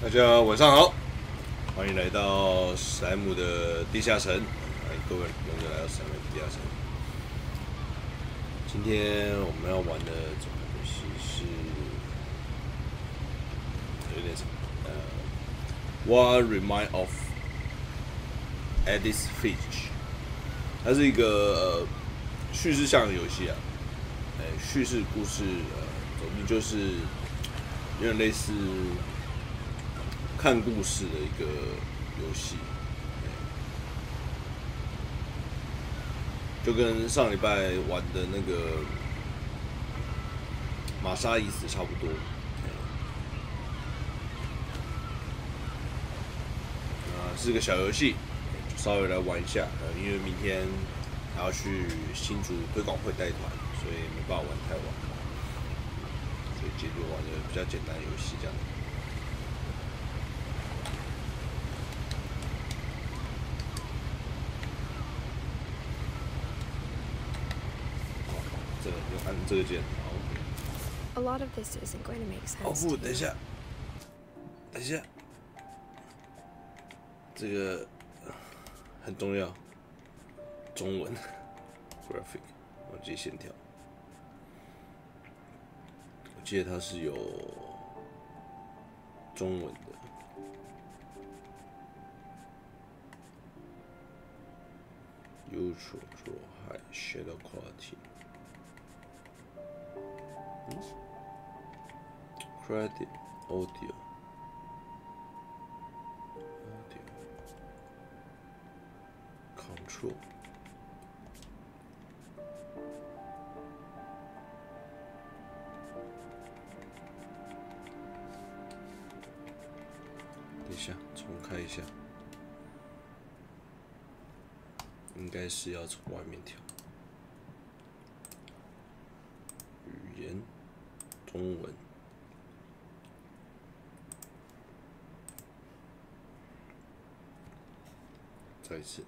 大家晚上好，欢迎来到史莱姆的地下城，欢迎各位朋友来到史莱姆的地下城。今天我们要玩的这款游戏是有点什么What Remains of Edith Finch， 它是一个叙事向的游戏啊，叙事故事，总之就是有点类似看故事的一个游戏，就跟上礼拜玩的那个玛莎已死差不多。是个小游戏，就稍微来玩一下。因为明天还要去新竹推广会带团，所以没办法玩太晚，所以今天就玩的比较简单的游戏这样。这个就按这个键，好。A lot of this isn't going to make sense. 哦不，等一下，等一下。这个很重要，中文 graphic， 我记线条，我记得它是有中文的。Ultra Draw High Shadow Quality， Credit Audio。Control， 等一下，重开一下，应该是要从外面调。语言，中文。再一次。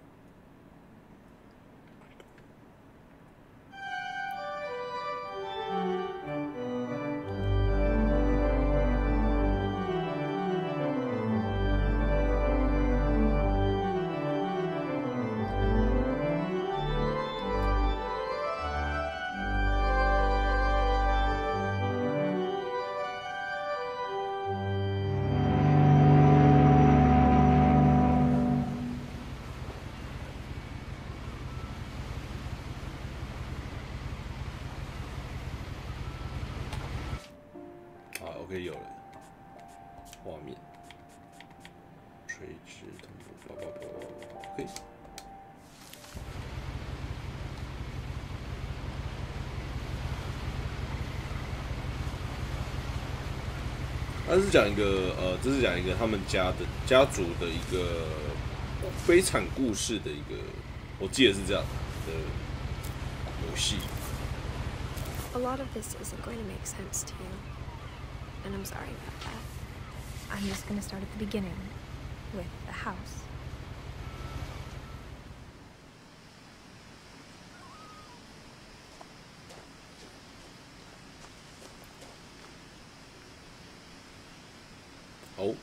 OK， 有了，画面，垂直同步，叭叭叭叭 ，OK。它是讲一个这是讲一个他们家族的一个悲惨故事的一个，我记得是这样的游戏。A lot of this isn't going to make sense to you. And I'm sorry about that. I'm just going to start at the beginning, with the house. Oh.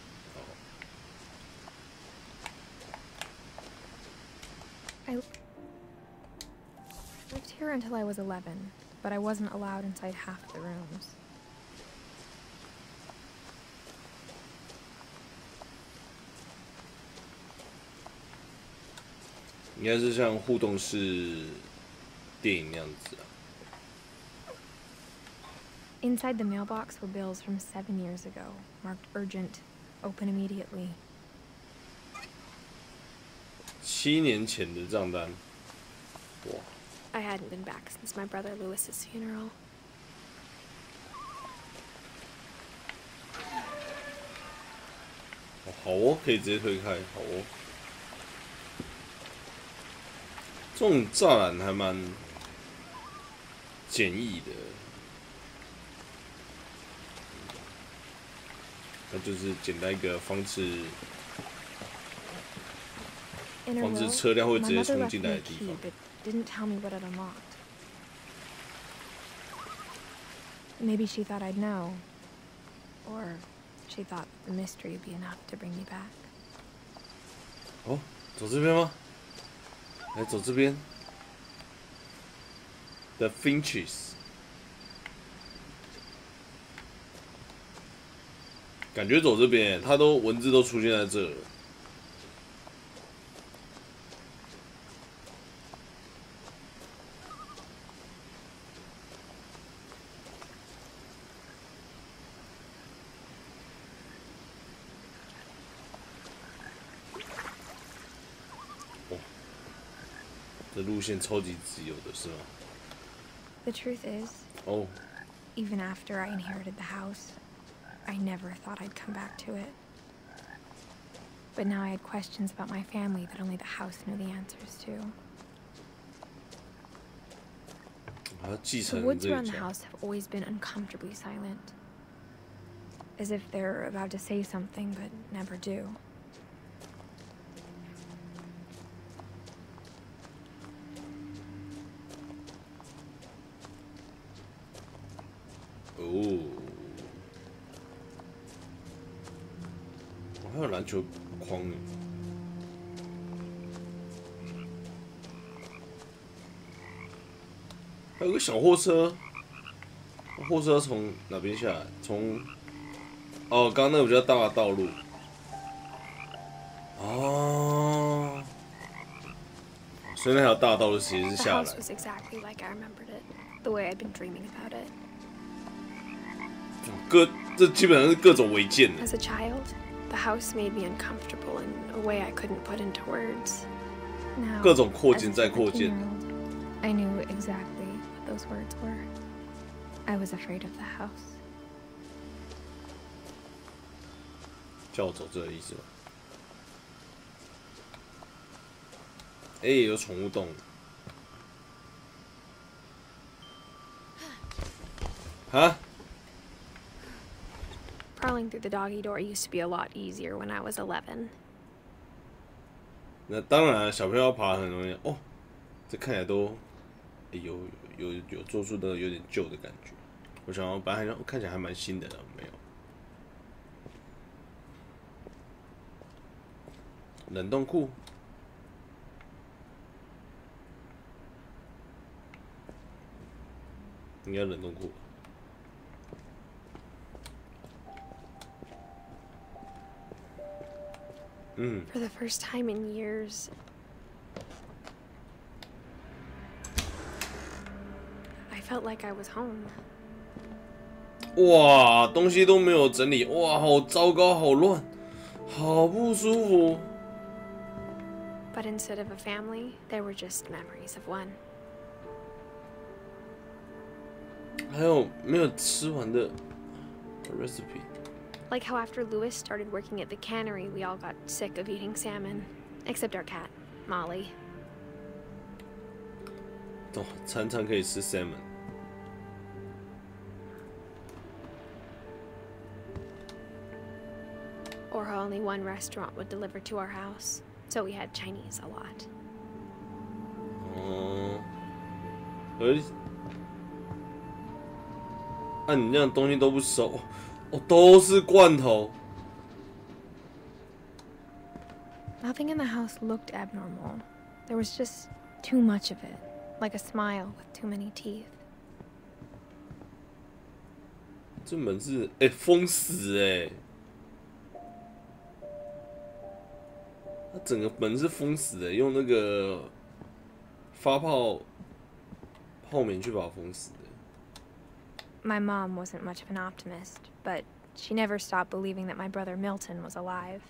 I lived here until I was 11, but I wasn't allowed inside half the rooms. 应该是像互动式电影那样子啊。Inside the mailbox were bills from 7 years ago, marked urgent, open immediately. 7年前的账单，哇！ I hadn't been back since my brother Lewis's funeral. 好哦，可以直接推开，好哦。这种栅栏还蛮简易的，那就是简单一个防止车辆会直接冲进来的地方。Didn't tell me what it unlocked. Maybe she thought I'd know, or She thought the mystery would be enough to bring me back. 哦，走这边吗？来，走这边。The Finches， 感觉走这边，它都文字都出现在这了。这路线超级自由的是吗？ The truth is, even after I inherited the house, I never thought I'd come back to it. But now I had questions about my family that only the house knew the answers to. The woods around the house have always been uncomfortably silent, as if they're about to say something but never do. Oh. 还有篮球框呢。还有个小货车，货车从哪边下来？从刚刚那个比较大的道路。哦，所以那条大道路其实是下来。 The house was exactly like I remembered it, the way I'd been dreaming about it. 这基本上是各种违建的。 As a child, the house made me uncomfortable in a way I couldn't put into words. Now, 各种扩建再扩建。 I knew exactly what those words were. I was afraid of the house. 叫我走这个意思吗？有宠物洞。哈？ Crawling through the doggy door used to be a lot easier when I was 11. 那当然，小朋友要爬很容易哦。这看起来都有做出的有点旧的感觉。我想要本来看起来还蛮新的，没有。冷冻库。应该冷冻库。 For the first time in years, I felt like I was home. 哇，东西都没有整理，哇，好糟糕，好乱，好不舒服。 But instead of a family, there were just memories of one. 还有没有吃完的 recipe？ Like how after Lewis started working at the cannery, we all got sick of eating salmon. Except our cat, Molly. 哦，餐餐可以吃 salmon。 Or how only one restaurant would deliver to our house, so we had Chinese a lot. 哦，你这样东西都不收。 都是罐头。 Nothing in the house looked abnormal. There was just too much of it, like a smile with too many teeth. 这门是封死它整个门是封死的，用那个发泡棉去把它封死的。 My mom wasn't much of an optimist, but she never stopped believing that my brother Milton was alive.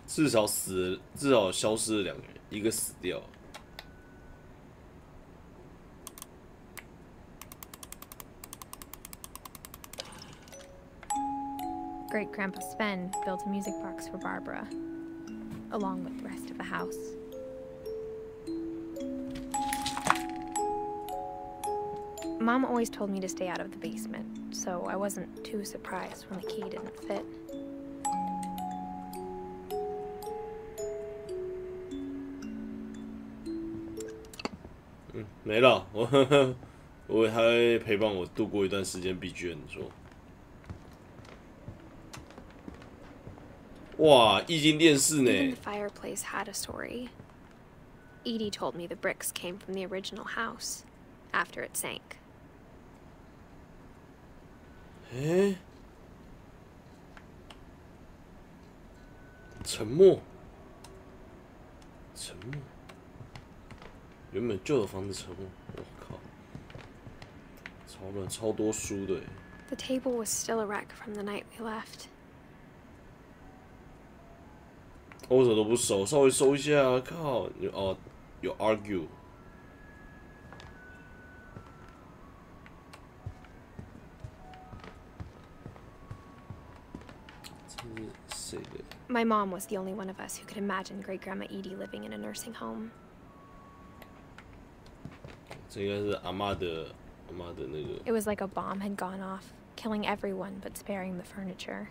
至少消失了2个人，一个死掉。 Great Grandpa Sven built a music box for Barbara, along with the rest of the house. Mom always told me to stay out of the basement, so I wasn't too surprised when the key didn't fit. 没了，我还会陪伴我度过一段时间 BGM 说。哇，液晶电视呢 Even the fireplace had a story. Edie told me the bricks came from the original house after it sank. 沉默。原本旧的房子沉默，我靠，超乱，超多书的。The table was still a wreck from the night we left. 我什么都不收，稍微收一下啊！靠，有 argue。这是谁的？ My mom was the only one of us who could imagine Great Grandma Edie living in a nursing home. 这应该是阿嬷的那个。It was like a bomb had gone off, killing everyone but sparing the furniture.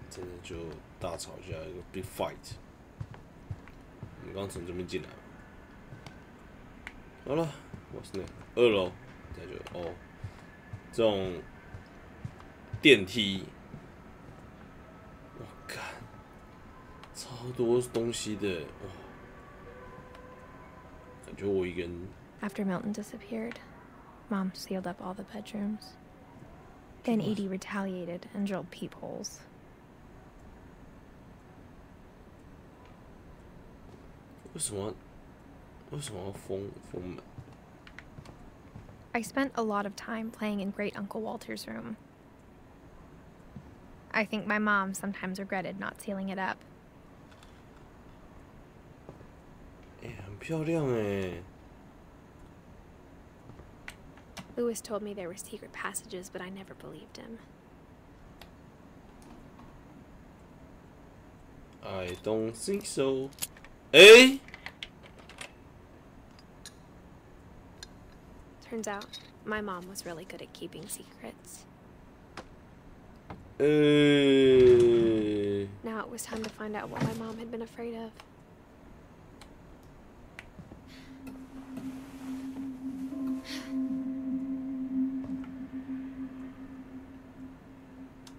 真的就大吵架，一个 big fight。我们刚从这边进来。好了，我是那2楼，再就这种电梯，我靠，超多东西的哇！感觉我一个人。After Milton disappeared, Mom sealed up all the bedrooms. Then Edie retaliated and drilled peepholes. 为什么要封门？ I spent a lot of time playing in Great Uncle Walter's room. I think my mom sometimes regretted not sealing it up. 很漂亮哎。Lewis told me there were secret passages, but I never believed him. I don't think so. 哎。 Turns out, my mom was really good at keeping secrets. Now it was time to find out what my mom had been afraid of.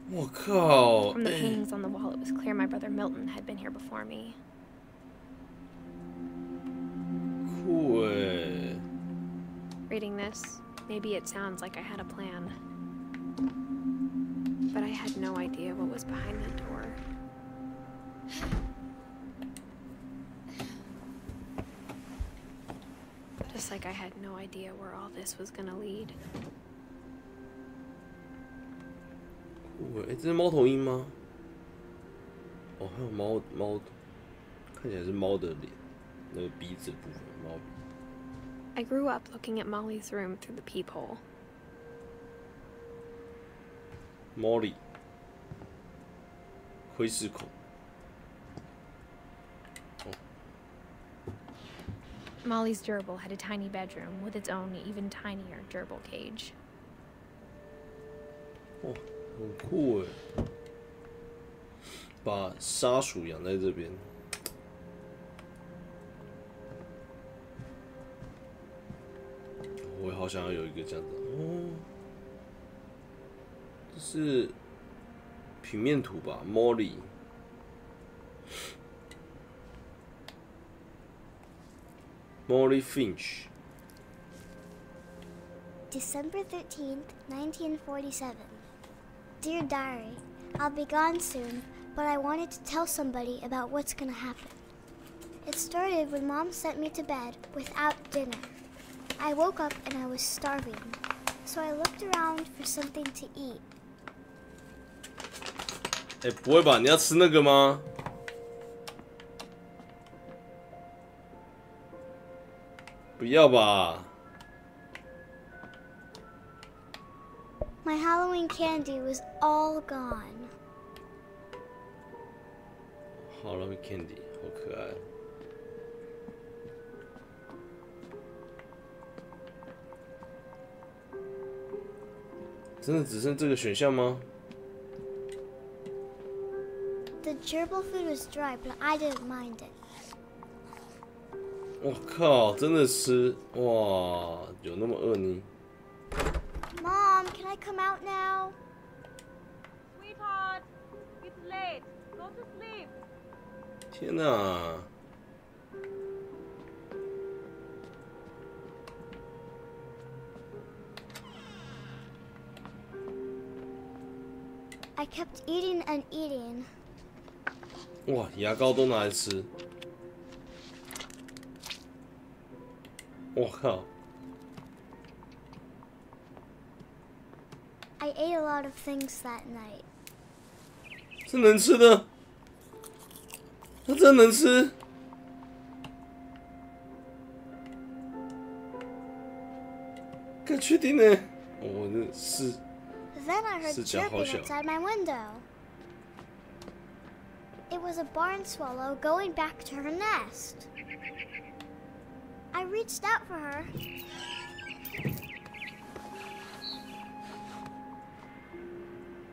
我靠！ From the paintings on the wall, it was clear my brother Milton had been here before me. 酷哎！ Reading this, maybe it sounds like I had a plan. But I had no idea what was behind that door. Just like I had no idea where all this was gonna lead. 酷哎！这是猫头鹰吗？哦，还有猫，看起来是猫的脸，那个鼻子的部分，猫。 I grew up looking at Molly's room through the peephole. Molly， 窥视孔。Molly's gerbil had a tiny bedroom with its own even tinier gerbil cage. 哇，很酷哎！把沙鼠养在这边。 我好想要有一个这样子哦，这是平面图吧 ？Molly， Finch。 December 13th, 1947. Dear Diary, I'll be gone soon, but I wanted to tell somebody about what's gonna happen. It started when Mom sent me to bed without dinner. I woke up and I was starving, so I looked around for something to eat. 不会吧？你要吃那个吗？不要吧 My Halloween candy was all gone. Halloween candy， 好可爱。真的只剩这个选项吗？ The gerbil food was dry, but I didn't mind it. 我靠，真的吃哇？有那么饿呢 Mom, can I come out now? Sweetheart, it's late. Go to sleep. 天哪！ I kept eating and eating. 哇，牙膏都拿来吃！我靠！ I ate a lot of things that night. 是能吃的，它真能吃。可确定呢？我这是。 Then I heard chirping outside my window. It was a barn swallow going back to her nest. I reached out for her.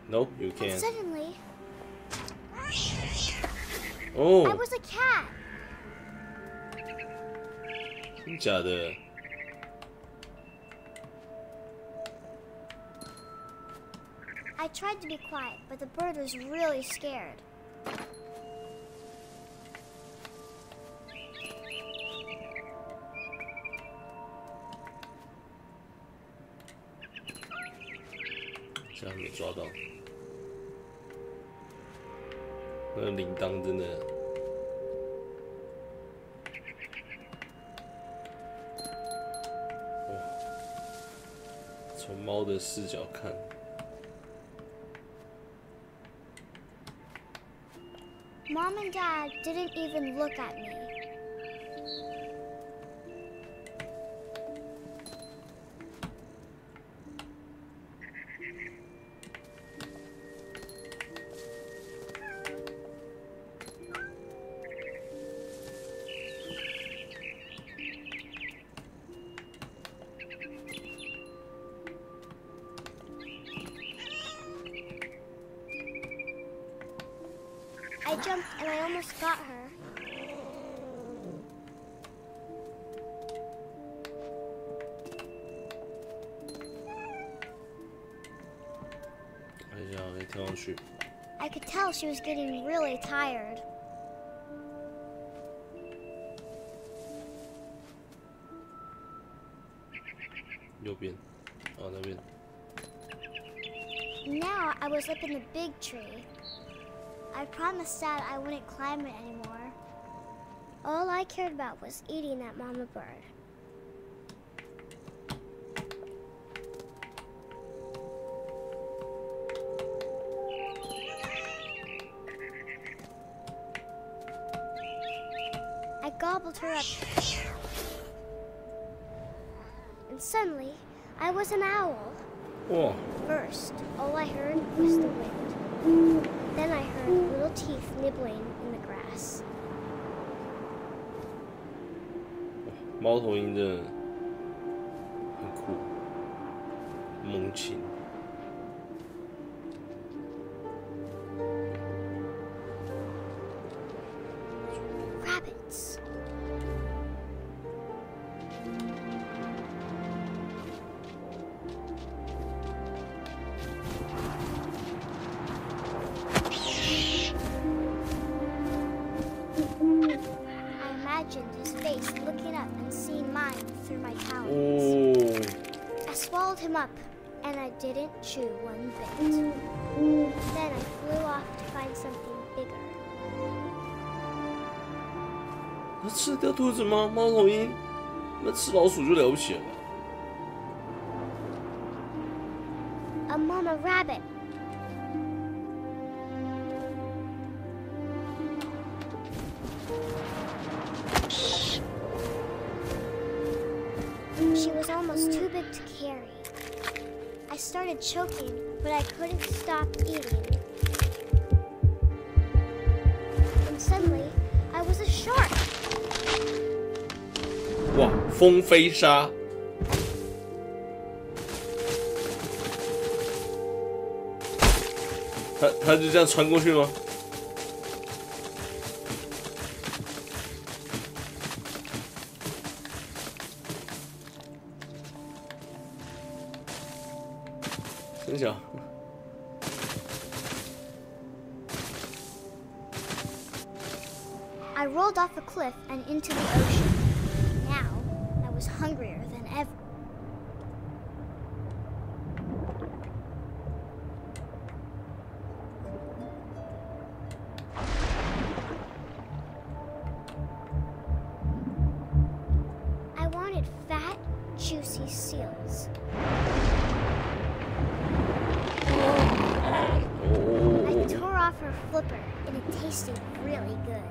No, you can't. And suddenly, Oh, I was a cat. 真假的？ I tried to be quiet, but the bird was really scared.这样没抓到，那个铃铛真的，哇！从猫的视角看。 Mom and Dad didn't even look at me. I jumped and I almost got her. I could tell she was getting really tired. Now I was up in the big tree. I promised Dad I wouldn't climb it anymore. All I cared about was eating that mama bird. I gobbled her up. And suddenly, I was an owl. Whoa. First, all I heard was the wind. Then I heard little teeth nibbling in the grass. 猫头鹰真的很酷，猛禽。Rabbits. His face looking up and seeing mine through my talons. I swallowed him up, and I didn't chew one bit. Then I flew off to find something bigger. 它吃掉兔子吗？猫头鹰？那吃老鼠就了不起了吧？ A mama rabbit. She was almost too big to carry. I started choking, but I couldn't stop eating. And suddenly, I was a shark. 哇，风飞沙！它就这样穿过去吗？真小。I rolled off a cliff and into the ocean. Now, I was hungrier than ever. I wanted fat, juicy seals. I tore off her flipper, and it tasted really good.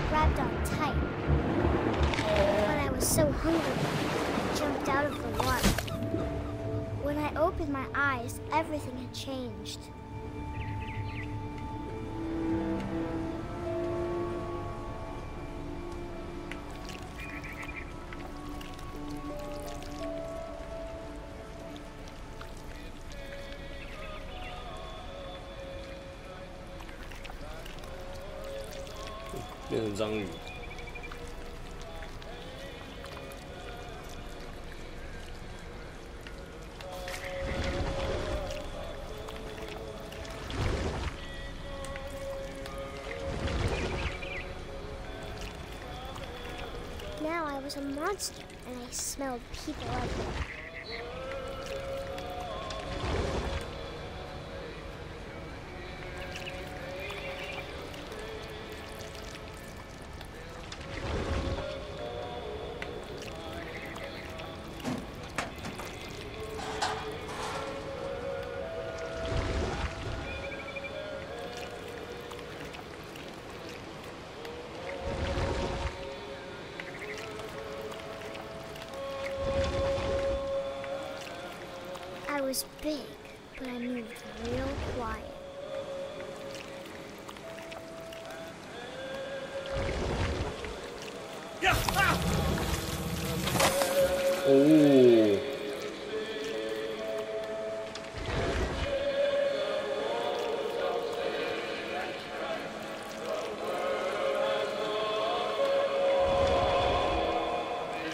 Grabbed on tight. But I was so hungry, I jumped out of the water. When I opened my eyes, everything had changed. "变成章鱼。Now I was a monster, and I smelled people everywhere. I was big, but I moved real quiet. Oh.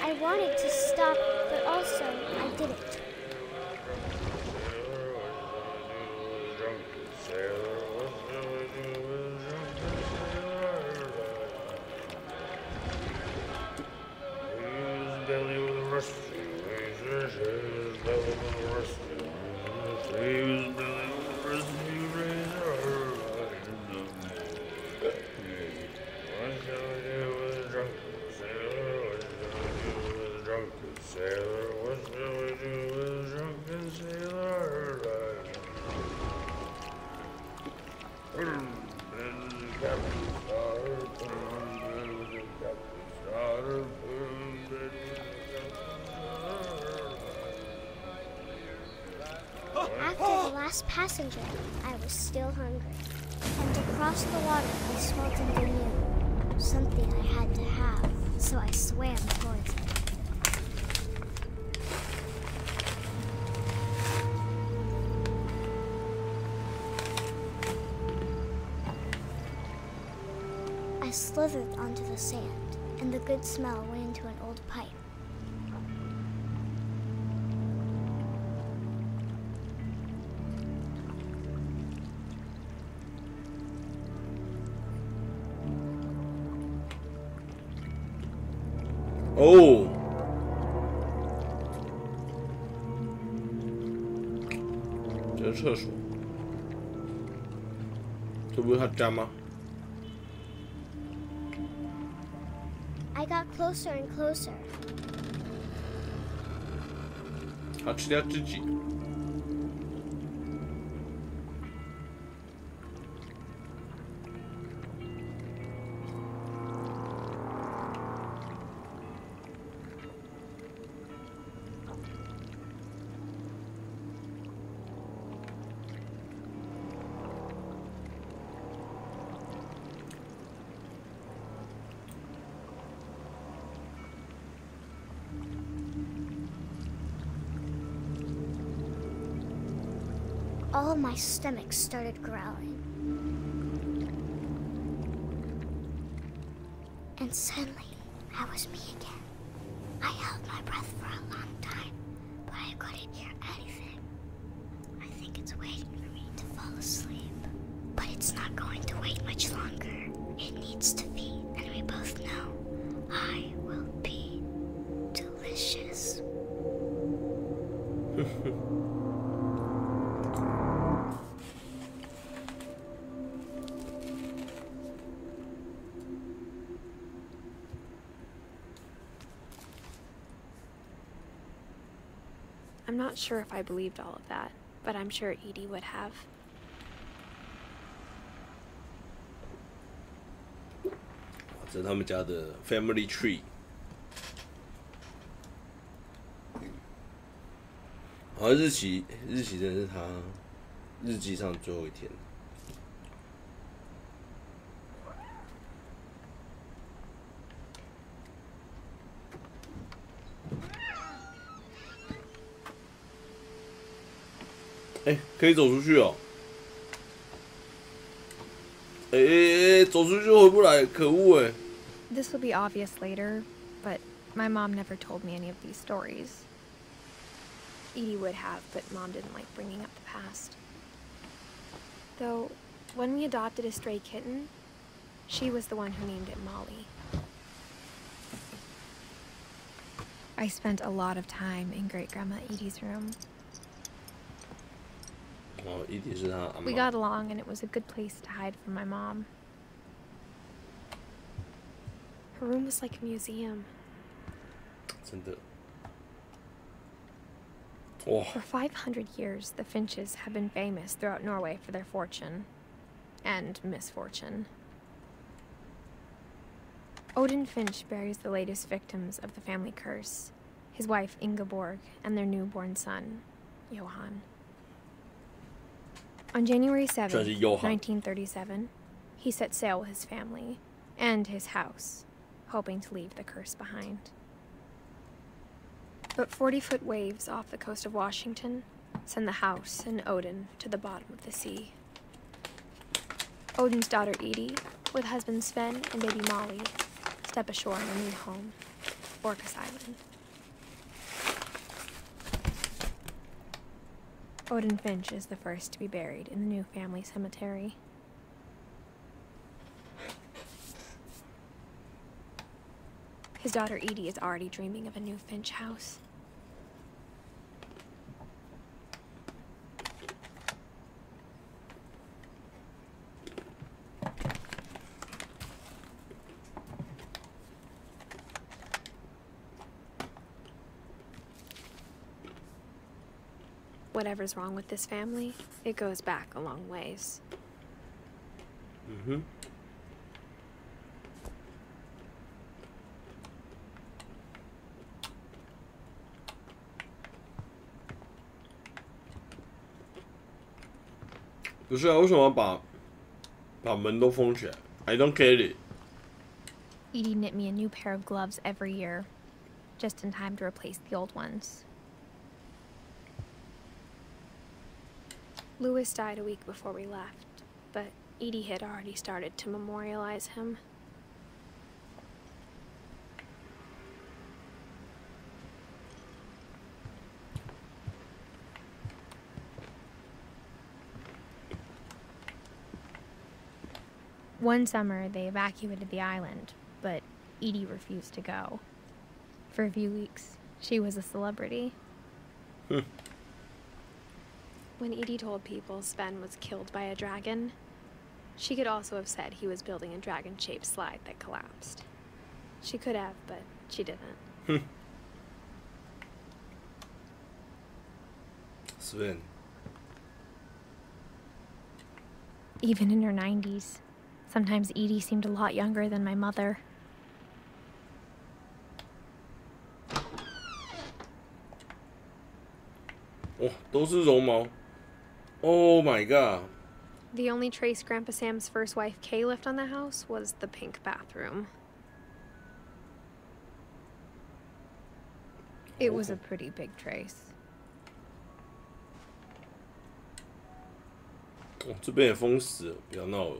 I wanted to stop, but also I didn't. After the last passenger, I was still hungry. And across the water, I smelled something new. Something I had to have, so I swam towards it. I slithered onto the sand, and the good smell went into an old pipe. Oh. 这是厕所，这不是他家吗？ I got closer and closer. 他吃掉自己。all my stomach started growling. And suddenly, I was me again. I held my breath for a long time, but I couldn't hear anything. I think it's waiting for me to fall asleep. But it's not going to wait much longer. It needs to feed, and we both know I will be delicious. I'm not sure if I believed all of that, but I'm sure Edie would have. 这是他们家的 family tree。好像日期真的是他日记上最后一天。哎，可以走出去哦！走出去就回不来，可恶哎！ This will be obvious later, but my mom never told me any of these stories. Edie would have, but Mom didn't like bringing up the past. Though, when we adopted a stray kitten, she was the one who named it Molly. I spent a lot of time in Great-Grandma Edie's room. Oh, Edie 是她阿嬷。 We got along, and it was a good place to hide from my mom. Her room was like a museum. 真的。哇。 For 500 years, the Finches have been famous throughout Norway for their fortune and misfortune. Odin Finch buries the latest victims of the family curse, his wife Ingeborg and their newborn son, Johan. On January 7, 1937, he set sail with his family and his house, hoping to leave the curse behind. But 40-foot waves off the coast of Washington send the house and Odin to the bottom of the sea. Odin's daughter Edie, with husband Sven and baby Molly, step ashore in their new home, Orcas Island. Odin Finch is the first to be buried in the new family cemetery. His daughter Edie is already dreaming of a new Finch house. Whatever's wrong with this family, it goes back a long ways. Mm-hmm. I don't get it. Edie knit me a new pair of gloves every year, just in time to replace the old ones. Louis died a week before we left, but Edie had already started to memorialize him. One summer, they evacuated the island, but Edie refused to go. For a few weeks, she was a celebrity. When Edie told people Sven was killed by a dragon, she could also have said he was building a dragon-shaped slide that collapsed. She could have, but she didn't. Sven. Even in her 90s, sometimes Edie seemed a lot younger than my mother. Oh, 都是绒毛. Oh my god. The only trace Grandpa Sam's first wife Kay left on the house was the pink bathroom. It was a pretty big trace. 哦，这边也封死了，不要闹了。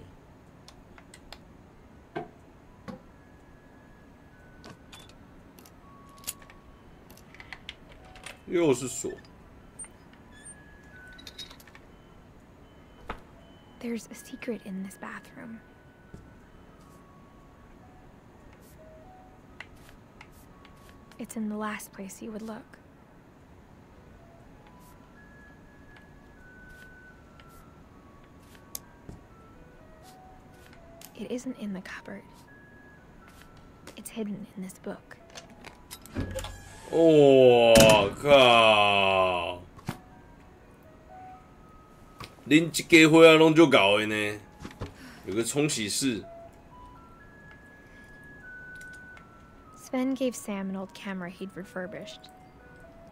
又是锁。There's a secret in this bathroom. It's in the last place you would look. It isn't in the cupboard. It's hidden in this book. 我靠！恁这家伙啊，拢就搞的呢。有个冲洗室。Sven gave Sam an old camera he'd refurbished.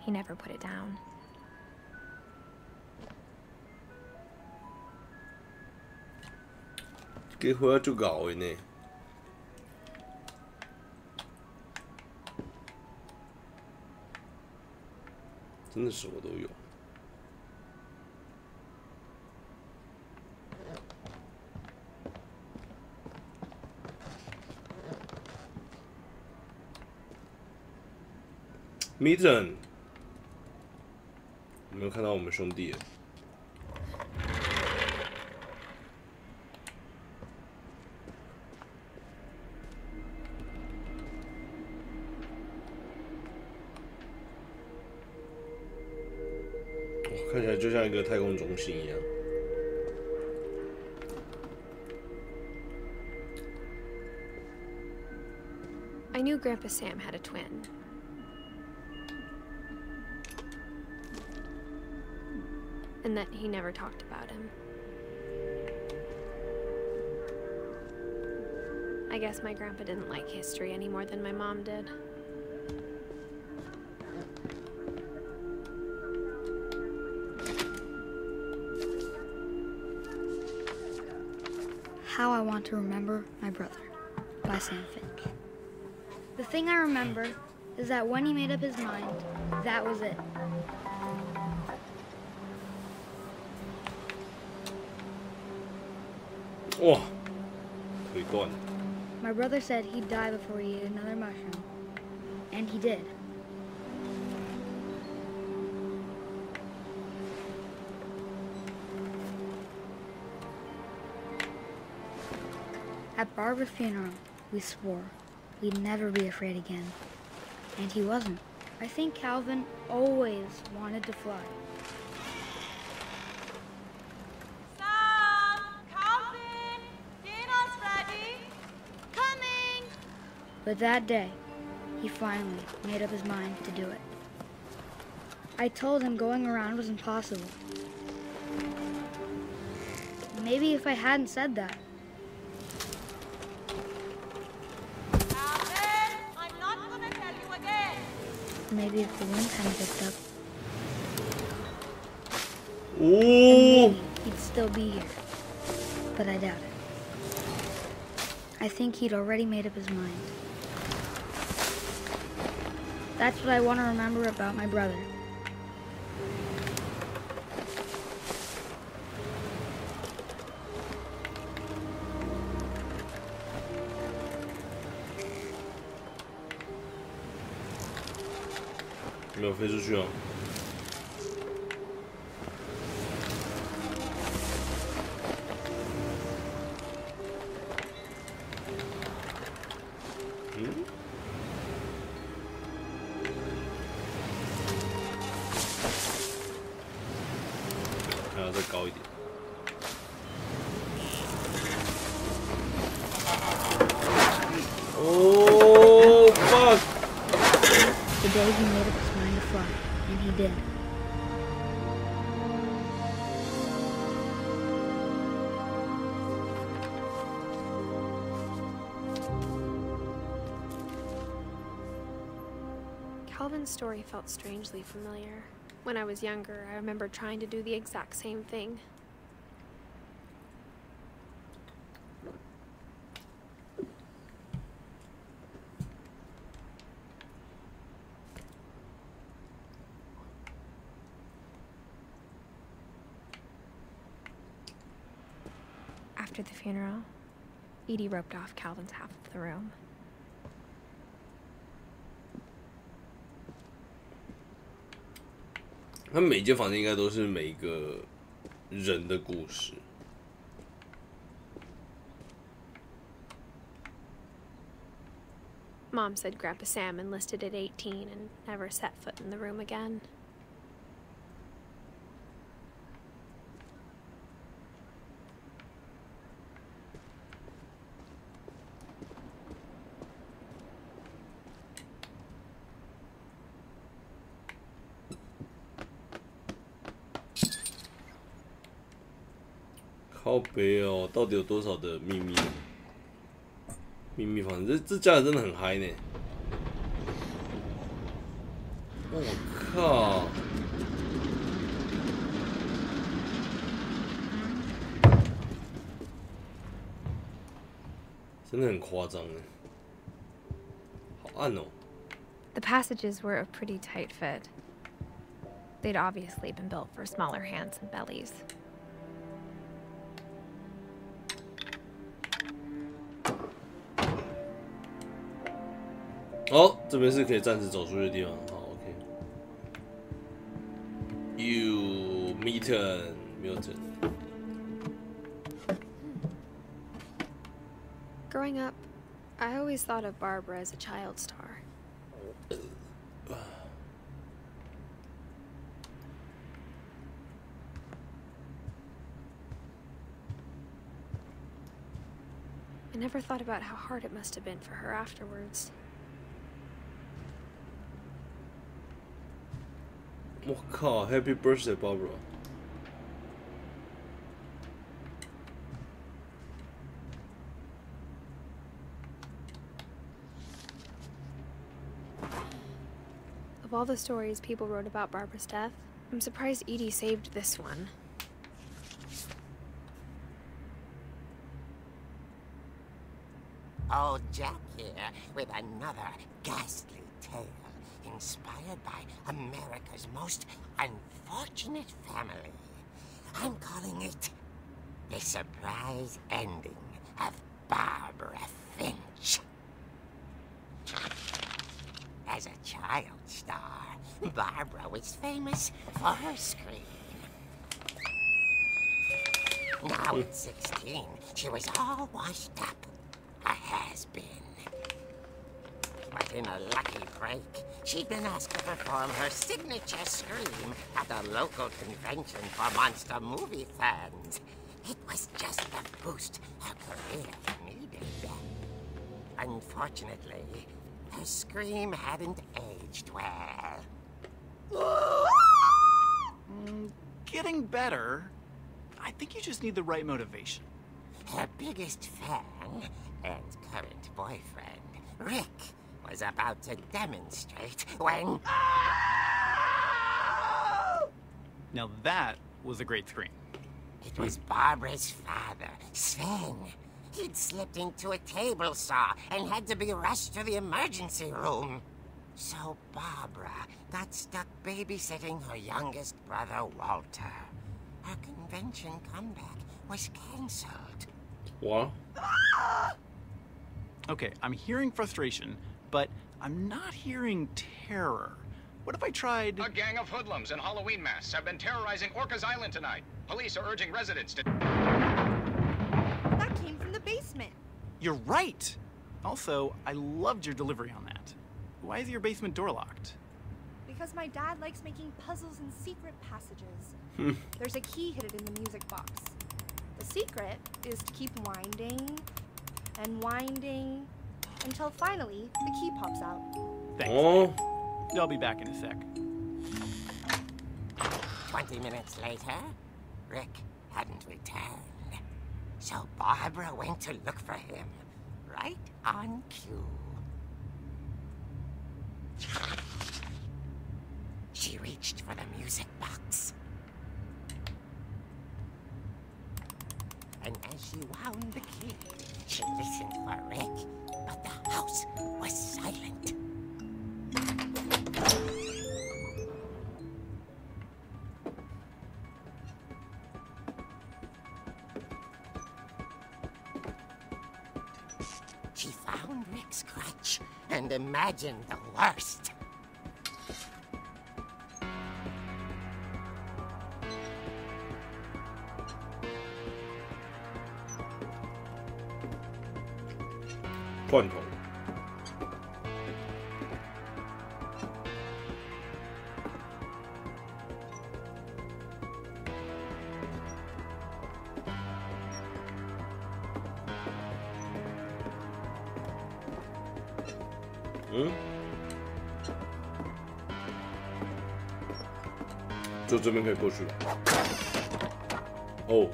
He never put it down.这家伙就搞的呢。真的什么都有。Mitten， 有没有看到我们兄弟了？看起来就像一个太空中心一样。I knew Grandpa Sam had a twin. And that he never talked about him. I guess my grandpa didn't like history any more than my mom did. How I Want to Remember My Brother by Sam Finch. The thing I remember is that when he made up his mind, that was it. Oh, 腿断。 My brother said he'd die before he ate another mushroom, and he did. At Barbara's funeral, we swore we'd never be afraid again. And he wasn't. I think Calvin always wanted to fly. Sam! Calvin! Dinner's ready! Coming! But that day, he finally made up his mind to do it. I told him going around was impossible. Maybe if I hadn't said that, maybe if the wind hadn't picked up, Ooh. he'd still be here. But I doubt it. I think he'd already made up his mind. That's what I want to remember about my brother.没有飞出去哦。嗯？还要再高一点。Oh fuck! The day he made up his mind to fly, and he did. Calvin's story felt strangely familiar. When I was younger, I remember trying to do the exact same thing. After the funeral, Edie roped off Calvin's half of the room.他们每一间房间应该都是每一个人的故事。Mom said Grandpa Sam enlisted at 18 and never set foot in the room again.靠北哦，到底有多少的秘密？秘密房，这家人真的很嗨呢！我靠！真的很夸张哎，好暗哦。The passages were a pretty tight fit. They'd obviously been built for smaller hands and bellies. Oh, 这边是可以暂时走出去的地方。好 ，OK。You Milton. Growing up, I always thought of Barbara as a child star. I never thought about how hard it must have been for her afterwards. 我靠 ！Happy birthday, Barbara！ Of all the stories people wrote about Barbara's death, I'm surprised Edie saved this one. Old Jack here with another ghastly tale inspired by America's most unfortunate family. I'm calling it The Surprise Ending of Barbara Finch. As a child star, Barbara was famous for her scream. Now at 16, she was all washed up. A has-been. But in a lucky break, she'd been asked to perform her signature scream at a local convention for monster movie fans. It was just the boost her career needed. Unfortunately, her scream hadn't aged well. Getting better. I think you just need the right motivation. Her biggest fan and current boyfriend, Rick, was about to demonstrate when... Now that was a great scream. It was Barbara's father, Sven. He'd slipped into a table saw and had to be rushed to the emergency room. So Barbara got stuck babysitting her youngest brother, Walter. Her convention comeback was cancelled. What? Okay, I'm hearing frustration, but I'm not hearing terror. What if I tried... A gang of hoodlums in Halloween masks have been terrorizing Orcas Island tonight. Police are urging residents to... That came from the basement. You're right! Also, I loved your delivery on that. Why is your basement door locked? Because my dad likes making puzzles and secret passages. There's a key hidden in the music box. The secret is to keep winding and winding until finally the key pops out. Thanks. Oh. I'll be back in a sec. 20 minutes later, Rick hadn't returned. So Barbara went to look for him, right on cue. She reached for the music box. And as she wound the key, she listened for Rick, but the house was silent. Rick's crutch and imagine the worst. Point hole. Hmm? 就这边可以过去了。哦。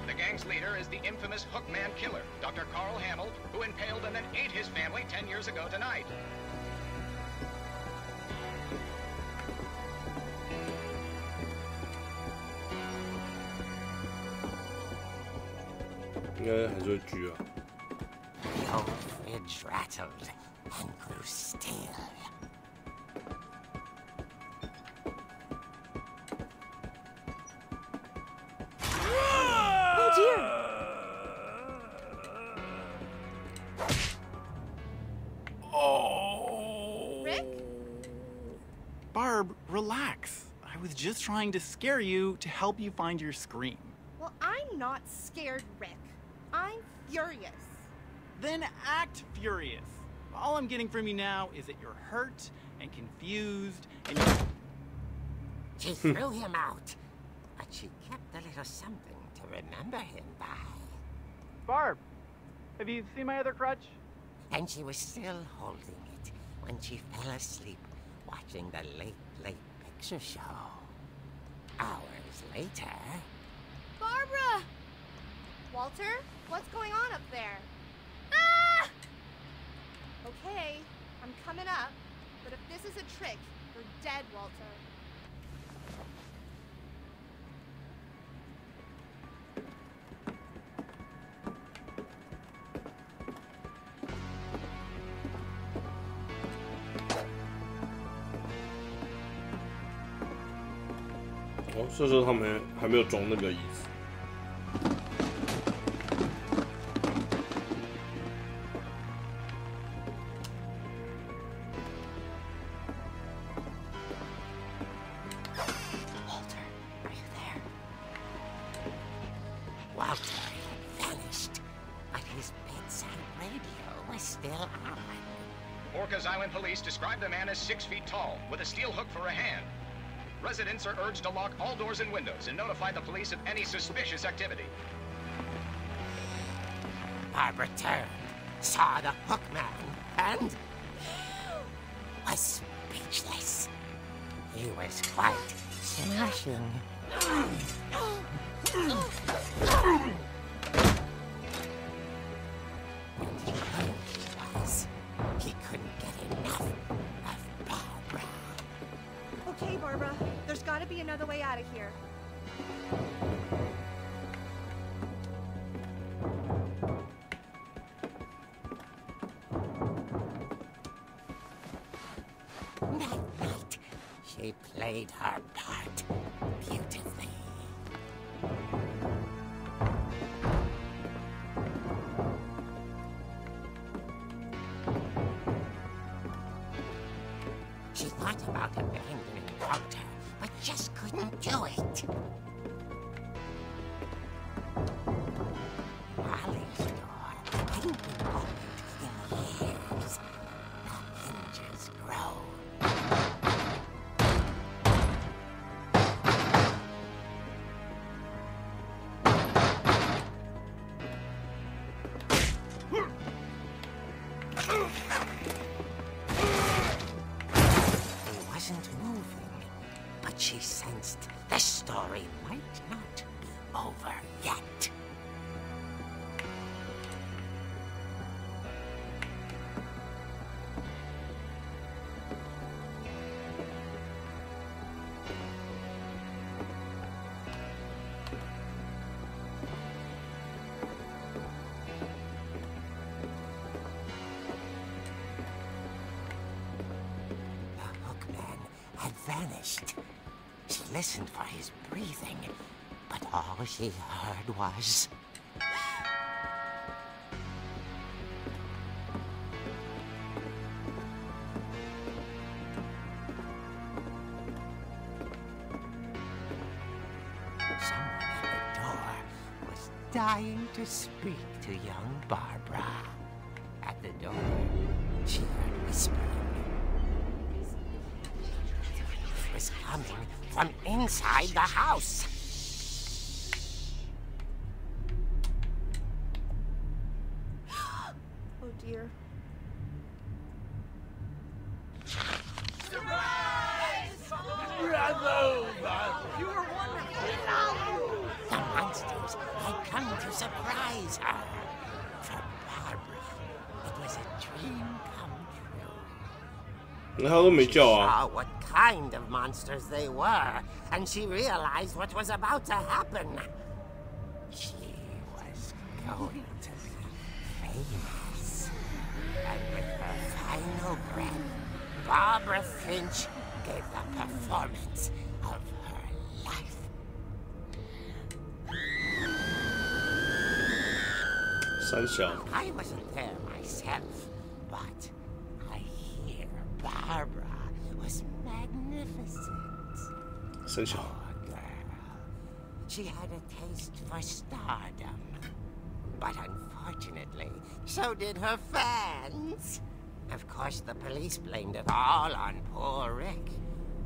The gang's leader is the infamous Hookman killer, Dr. Carl Hamill, who impaled and then ate his family 10 years ago tonight. Yeah, 还是会狙啊。 The old fridge rattled and grew still. Oh dear! Oh. Rick? Barb, relax. I was just trying to scare you to help you find your scream. Well, I'm not scared, Rick. I'm furious. Then act furious. All I'm getting from you now is that you're hurt and confused and She threw him out, but she kept a little something to remember him by. Barb, have you seen my other crutch? And she was still holding it when she fell asleep watching the Late Picture Show. Hours later... Barbara! Walter, what's going on up there? Ah! Okay, I'm coming up, but if this is a trick, you're dead, Walter.哦，这时候他们还没有装那个椅子。 Walter had vanished, but his bedside radio was still on. Orcas Island police describe the man as 6 feet tall, with a steel hook for a hand. Residents are urged to lock all doors and windows and notify the police of any suspicious activity. Barbara turned, saw the Hookman, and was speechless. He was quite smashing. He couldn't get enough of Barbara. Okay, Barbara, there's gotta be another way out of here. That night, she played her part beautifully. She thought about abandoning Walter, but just couldn't do it. Molly's door hadn't been opened in years. The hinges grow. He wasn't moving, but she sensed the story might not be over yet. Vanished. She listened for his breathing, but all she heard was... dying to speak to young Barbara. At the door, she heard whispering. It was coming from inside the house. Oh dear. The monsters had come to surprise her. For Barbara, it was a dream come true. She saw what kind of monsters they were, and she realized what was about to happen. She was going to be famous. And with her final breath, Barbara Finch gave the performance of her life. I wasn't there myself, but I hear Barbara was magnificent. Poor girl. She had a taste for stardom. But unfortunately, so did her fans. Of course, the police blamed it all on poor Rick,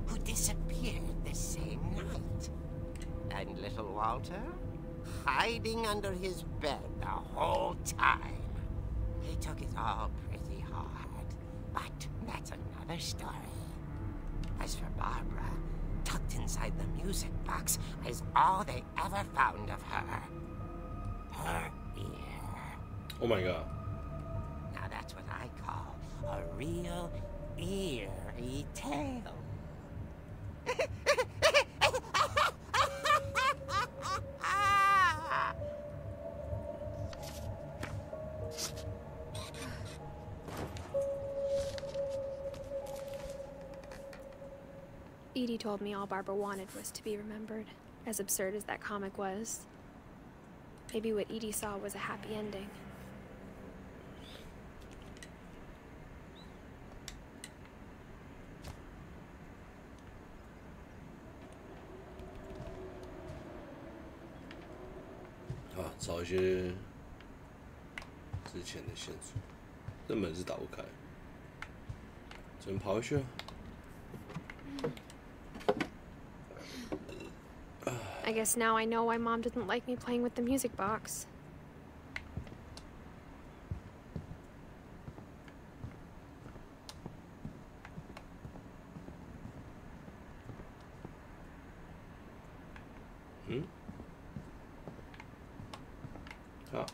who disappeared the same night. And little Walter? Hiding under his bed the whole time. He took it all pretty hard, but that's another story. As for Barbara, tucked inside the music box is all they ever found of her. Her ear. Oh my god. Now that's what I call a real eerie tale. Edie told me all Barbara wanted was to be remembered, as absurd as that comic was. Maybe what Edie saw was a happy ending.啊，找一些之前的线索，这门是打不开，只能跑回去啊。I guess now I know why Mom didn't like me playing with the music box.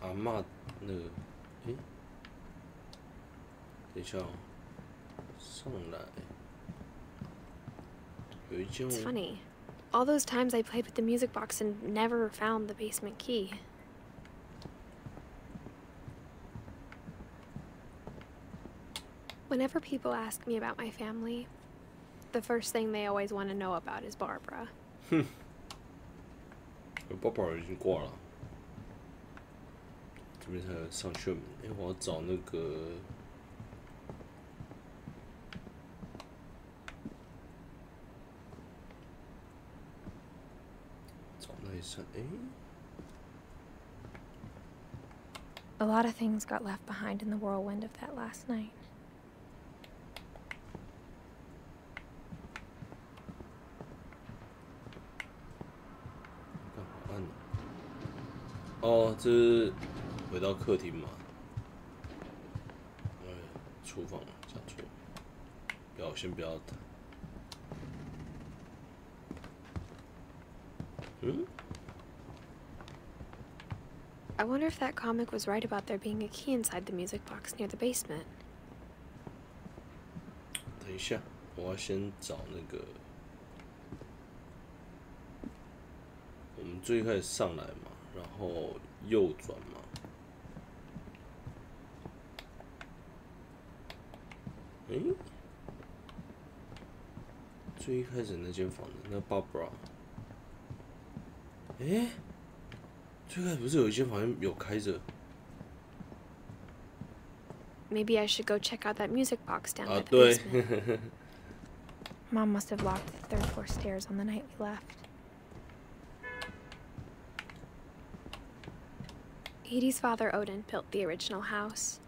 阿嬷那个，等一下哦，上来，有一间。It's funny. All those times I played with the music box and never found the basement key. Whenever people ask me about my family, the first thing they always want to know about is Barbara. 爸爸已经挂了，这边才有上去门。我要找那个。A lot of things got left behind in the whirlwind of that last night. Oh, 这是回到客厅嘛？厨房讲错，先不要打。I wonder if that comic was right about there being a key inside the music box near the basement. 等一下，我要先找那个，我们最开始上来嘛，然后右转嘛。最一开始那间房子，那 Barbara， 最开始不是有一间房间有开着？ Maybe I should go check out that music box down at the 对。 basement. Mom must have locked the third floor stairs on the night we left. Edie's father, Odin, built the original house.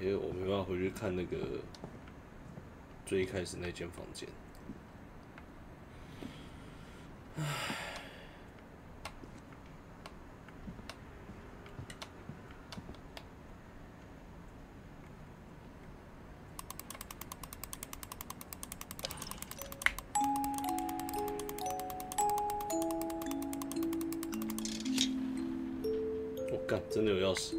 我没办法回去看那个最一开始那间房间。我干，真的有钥匙。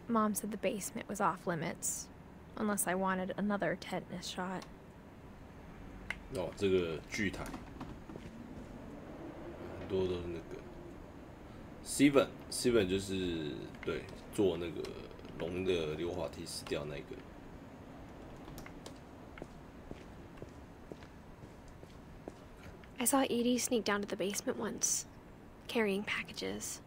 Mom said the basement was off limits, unless I wanted another tetanus shot. 哦，这个巨台，很多都是那个 Steven 就是对做那个龙的溜滑梯死掉那个。I saw Edie sneak down to the basement once, carrying packages.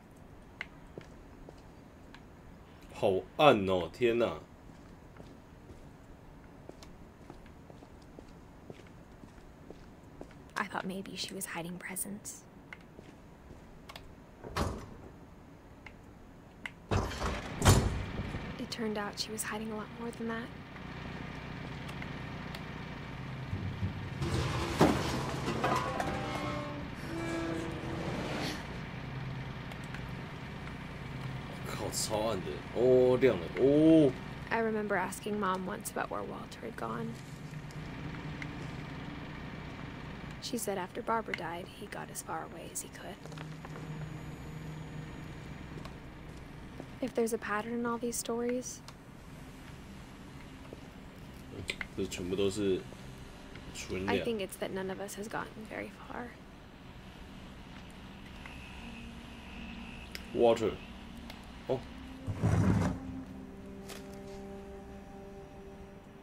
好暗哦！天哪！ I thought maybe she was hiding presents. It turned out she was hiding a lot more than that. I remember asking Mom once about where Walter had gone. She said after Barbara died, he got as far away as he could. If there's a pattern in all these stories, 这全部都是纯 I 良。 think it's that none of us has gotten very far. Water， 哦，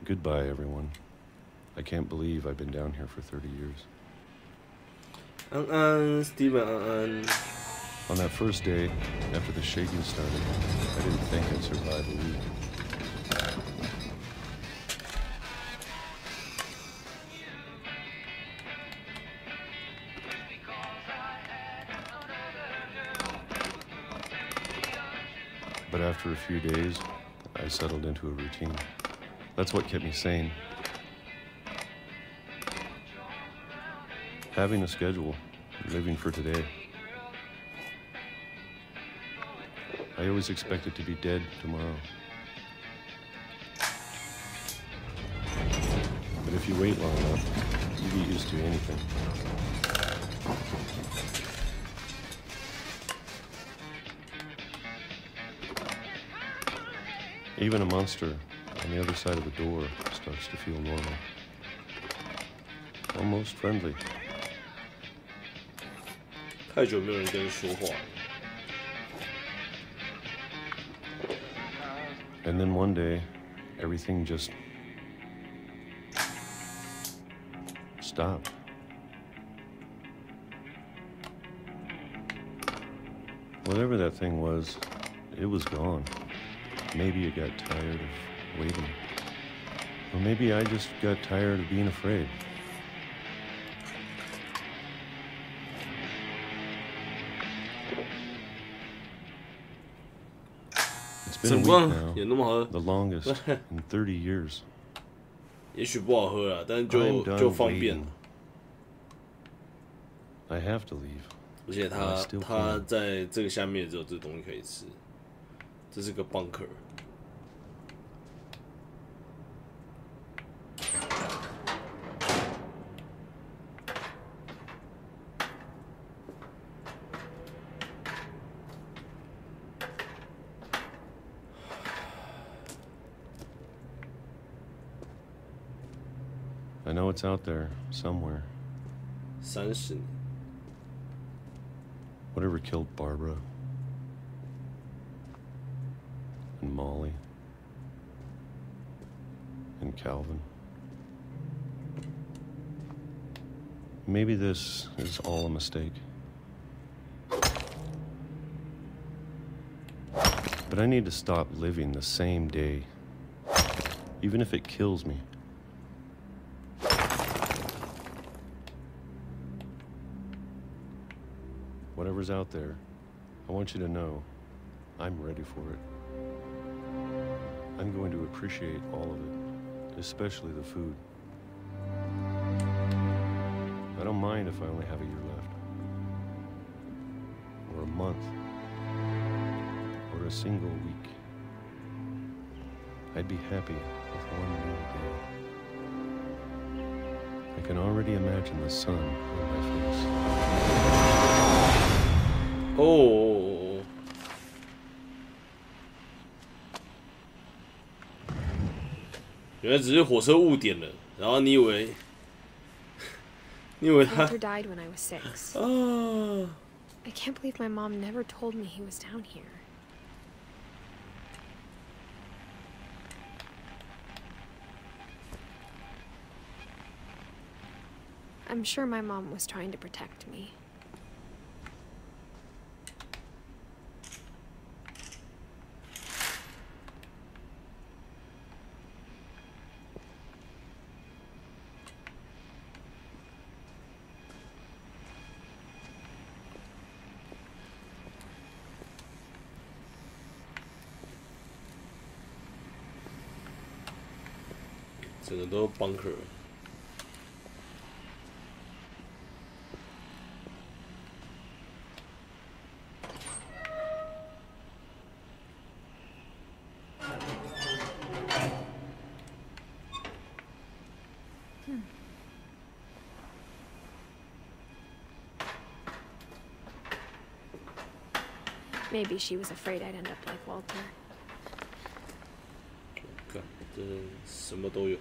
Goodbye, everyone. I can't believe I've been down here for 30 years. 安安 ，Steven 安安。 On that first day, after the shaking started, I didn't think I'd survive a week. But after a few days, I settled into a routine. That's what kept me sane. Having a schedule, living for today. I always expected to be dead tomorrow. But if you wait long enough, you get used to anything. Even a monster on the other side of the door starts to feel normal. Almost friendly. 太久没有人跟人说话。 And then one day, everything just stopped. Whatever that thing was, it was gone. Maybe it got tired of waiting. Or maybe I just got tired of being afraid. It's been a week now, the longest in 30 years. 也许不好喝啊，但是就方便了。 I have to leave. 而且它在这个下面只有这个东西可以吃，这是个 bunker。 I know it's out there somewhere. 30年。 Whatever killed Barbara, and Molly and Calvin. Maybe this is all a mistake. But I need to stop living the same day, even if it kills me. Whatever's out there, I want you to know I'm ready for it. I'm going to appreciate all of it, especially the food. I don't mind if I only have a year left, or a month, or a single week. I'd be happy with one more day. I can already imagine the sun on my face. Oh. 原来只是火车误点了，然后你以为他 Walter died when I was 6. 啊 I can't believe my mom never told me he was down here. I'm sure my mom was trying to protect me. bunker. Maybe she was afraid I'd end up like Walter. 看，这什么都有。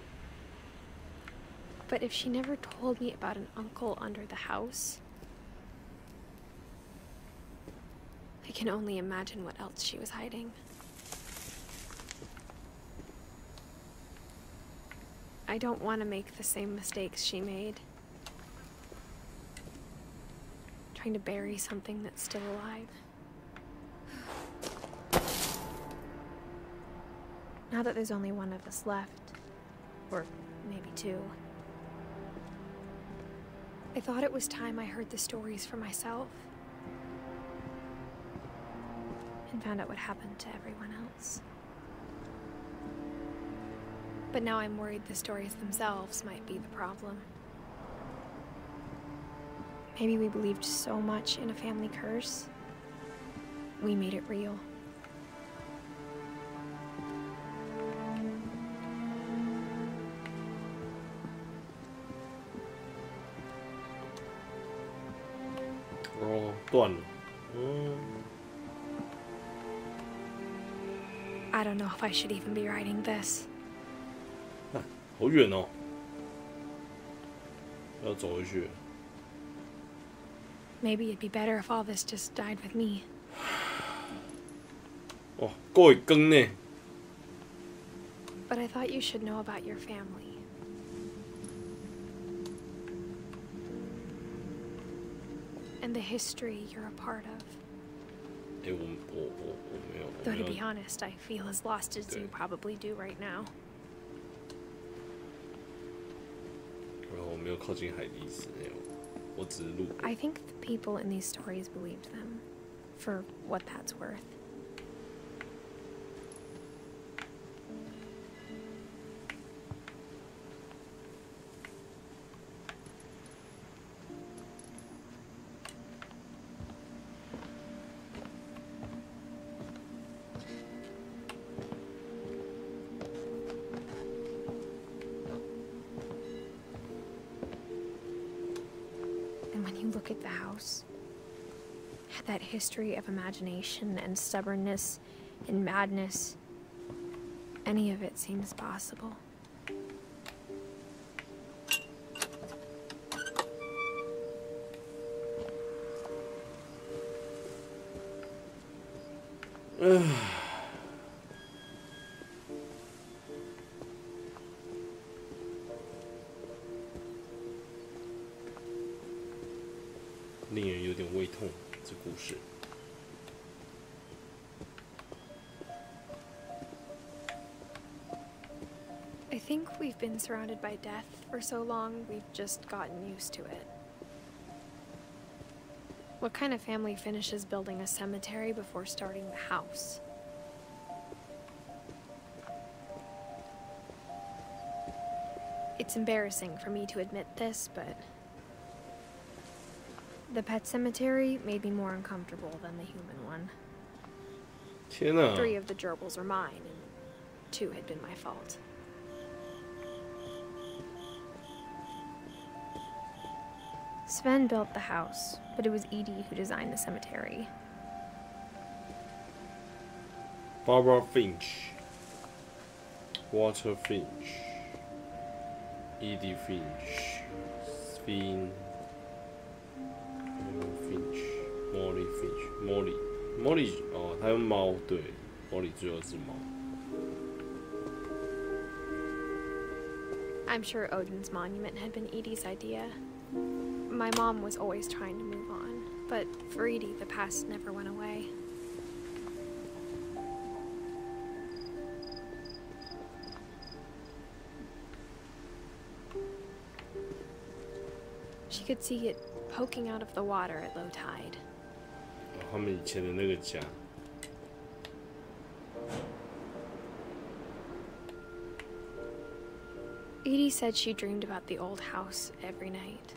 But if she never told me about an uncle under the house, I can only imagine what else she was hiding. I don't want to make the same mistakes she made. Trying to bury something that's still alive. Now that there's only one of us left, or maybe 2, I thought it was time I heard the stories for myself and found out what happened to everyone else. But now I'm worried the stories themselves might be the problem. Maybe we believed so much in a family curse, we made it real. I don't know if I should even be writing this. 好远哦，要走回去。 Maybe it'd be better if all this just died with me. 哇，够会更呢。 But I thought you should know about your family. And the history you're a part of. 我没有。 Though to be honest, I feel as lost as you probably do right now. 我没有靠近海的意思，我只是路过。 I think the people in these stories believed them, for what that's worth. Look at the house. Had that history of imagination and stubbornness and madness. Any of it seems possible. 令人有点胃痛。这故事。I think we've been surrounded by death for so long, we've just gotten used to it. What kind of family finishes building a cemetery before starting the house? It's embarrassing for me to admit this, but the pet cemetery made me more uncomfortable than the human one. 天哪 3 of the gerbils are mine, and 2 had been my fault. Sven built the house, but it was Edie who designed the cemetery. Barbara Finch, Walter Finch, Edith Finch, Sven Finch, Molly Finch, Molly 哦，他用猫，对 ，Molly 最后是猫。I'm sure Odin's monument had been Edie's idea. My mom was always trying to move on, but for Edie, the past never went away. She could see it poking out of the water at low tide. 他们以前的那个家。Edie said she dreamed about the old house every night.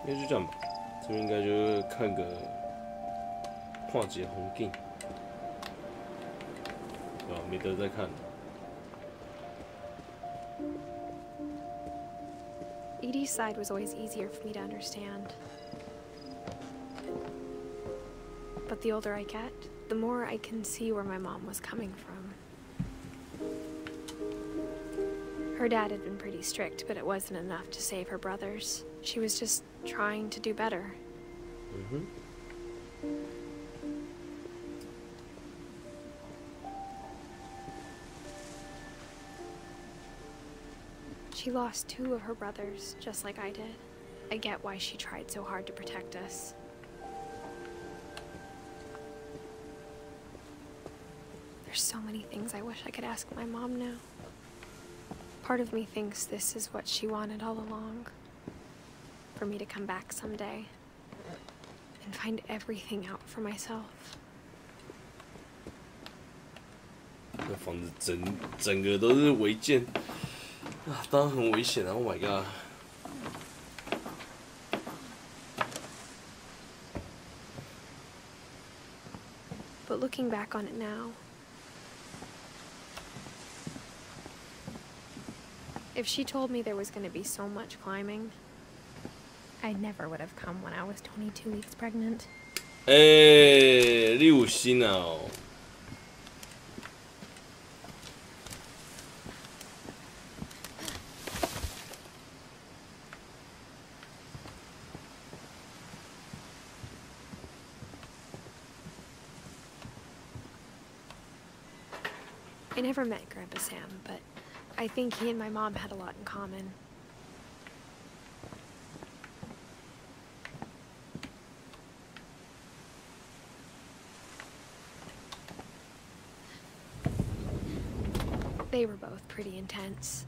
应该就这样吧，这边应该就是看个化解红镜，对吧？没得再看了。Edie's side was always easier for me to understand. But the older I get, the more I can see where my mom was coming from. Her dad had been pretty strict, but it wasn't enough to save her brothers. She was just trying to do better. She lost 2 of her brothers, just like I did. I get why she tried so hard to protect us. There's so many things I wish I could ask my mom now. Part of me thinks this is what she wanted all along. For me to come back someday and find everything out for myself. 这房子整个都是违建啊，当然很危险啊 ！Oh my god！ But looking back on it now, if she told me there was going to be so much climbing, I never would have come when I was 22 weeks pregnant. 你有心啊哦！I never met Grandpa Sam, but I think he and my mom had a lot in common. They were both pretty intense.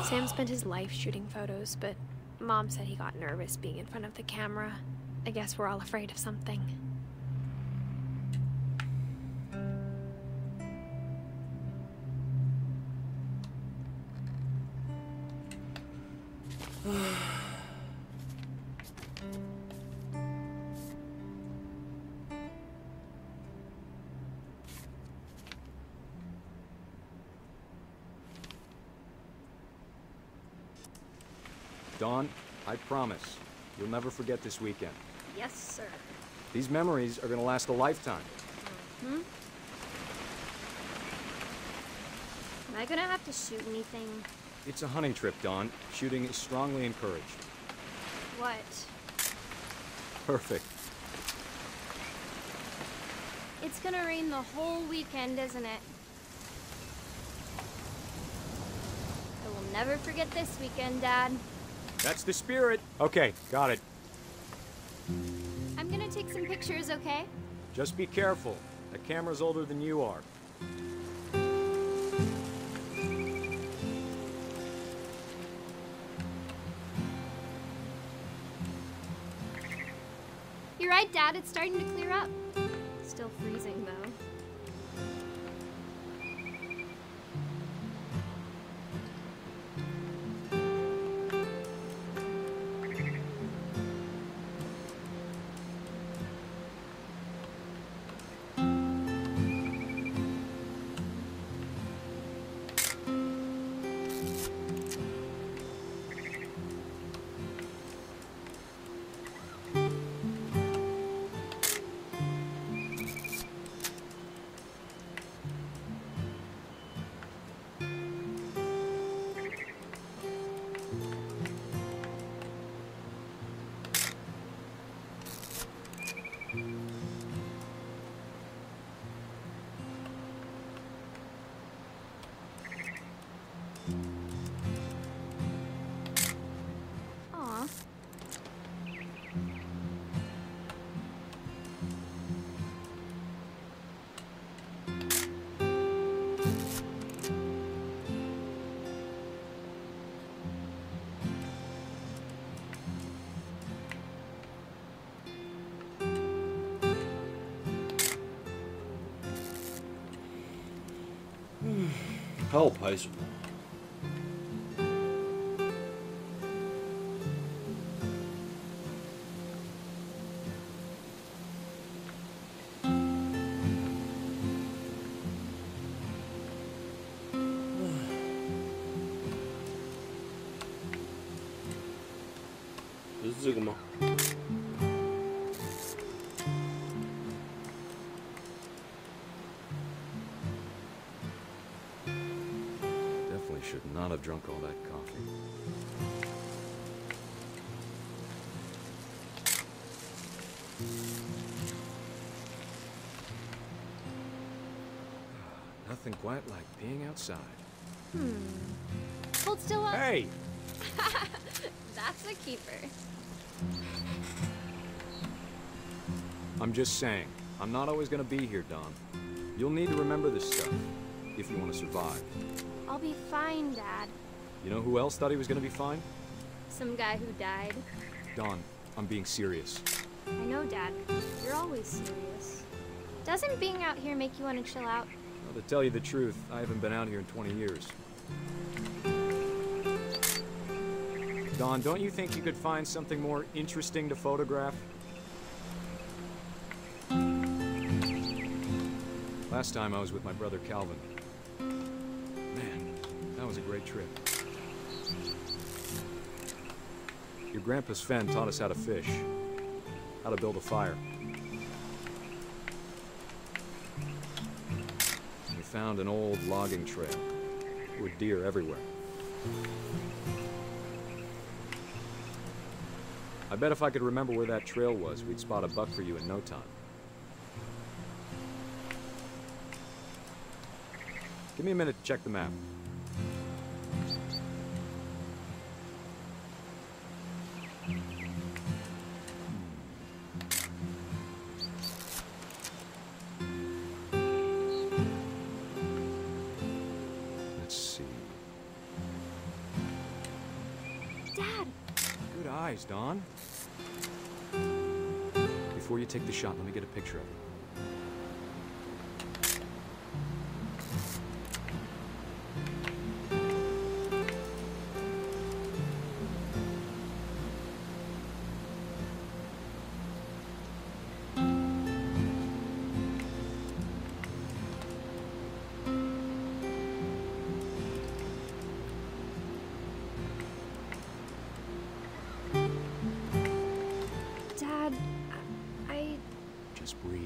Sam spent his life shooting photos, but Mom said he got nervous being in front of the camera. I guess we're all afraid of something. Dawn, I promise, you'll never forget this weekend. Yes, sir. These memories are gonna last a lifetime. Am I gonna have to shoot anything? It's a hunting trip, Dawn. Shooting is strongly encouraged. What? Perfect. It's gonna rain the whole weekend, isn't it? I will never forget this weekend, Dad. That's the spirit. Okay, got it. I'm gonna take some pictures, okay? Just be careful. That camera's older than you are. You're right, Dad. It's starting to clear up. Still freezing, though. Aw.还有拍什么？不是这个吗？ Should not have drunk all that coffee. Nothing quite like being outside. Hold still up. Hey! That's a keeper. I'm just saying, I'm not always gonna be here, Dawn. You'll need to remember this stuff, if you want to survive. I'll be fine, Dad. You know who else thought he was gonna be fine? Some guy who died. Dawn, I'm being serious. I know, Dad. You're always serious. Doesn't being out here make you want to chill out? Well, to tell you the truth, I haven't been out here in 20 years. Dawn, don't you think you could find something more interesting to photograph? Last time I was with my brother Calvin. Man, that was a great trip. Your grandpa Sven taught us how to fish, how to build a fire. We found an old logging trail with deer everywhere. I bet if I could remember where that trail was, we'd spot a buck for you in no time. Give me a minute to check the map. Let's see. Dad! Good eyes, Dawn. Before you take the shot, let me get a picture of it. Dad, I... Just breathe.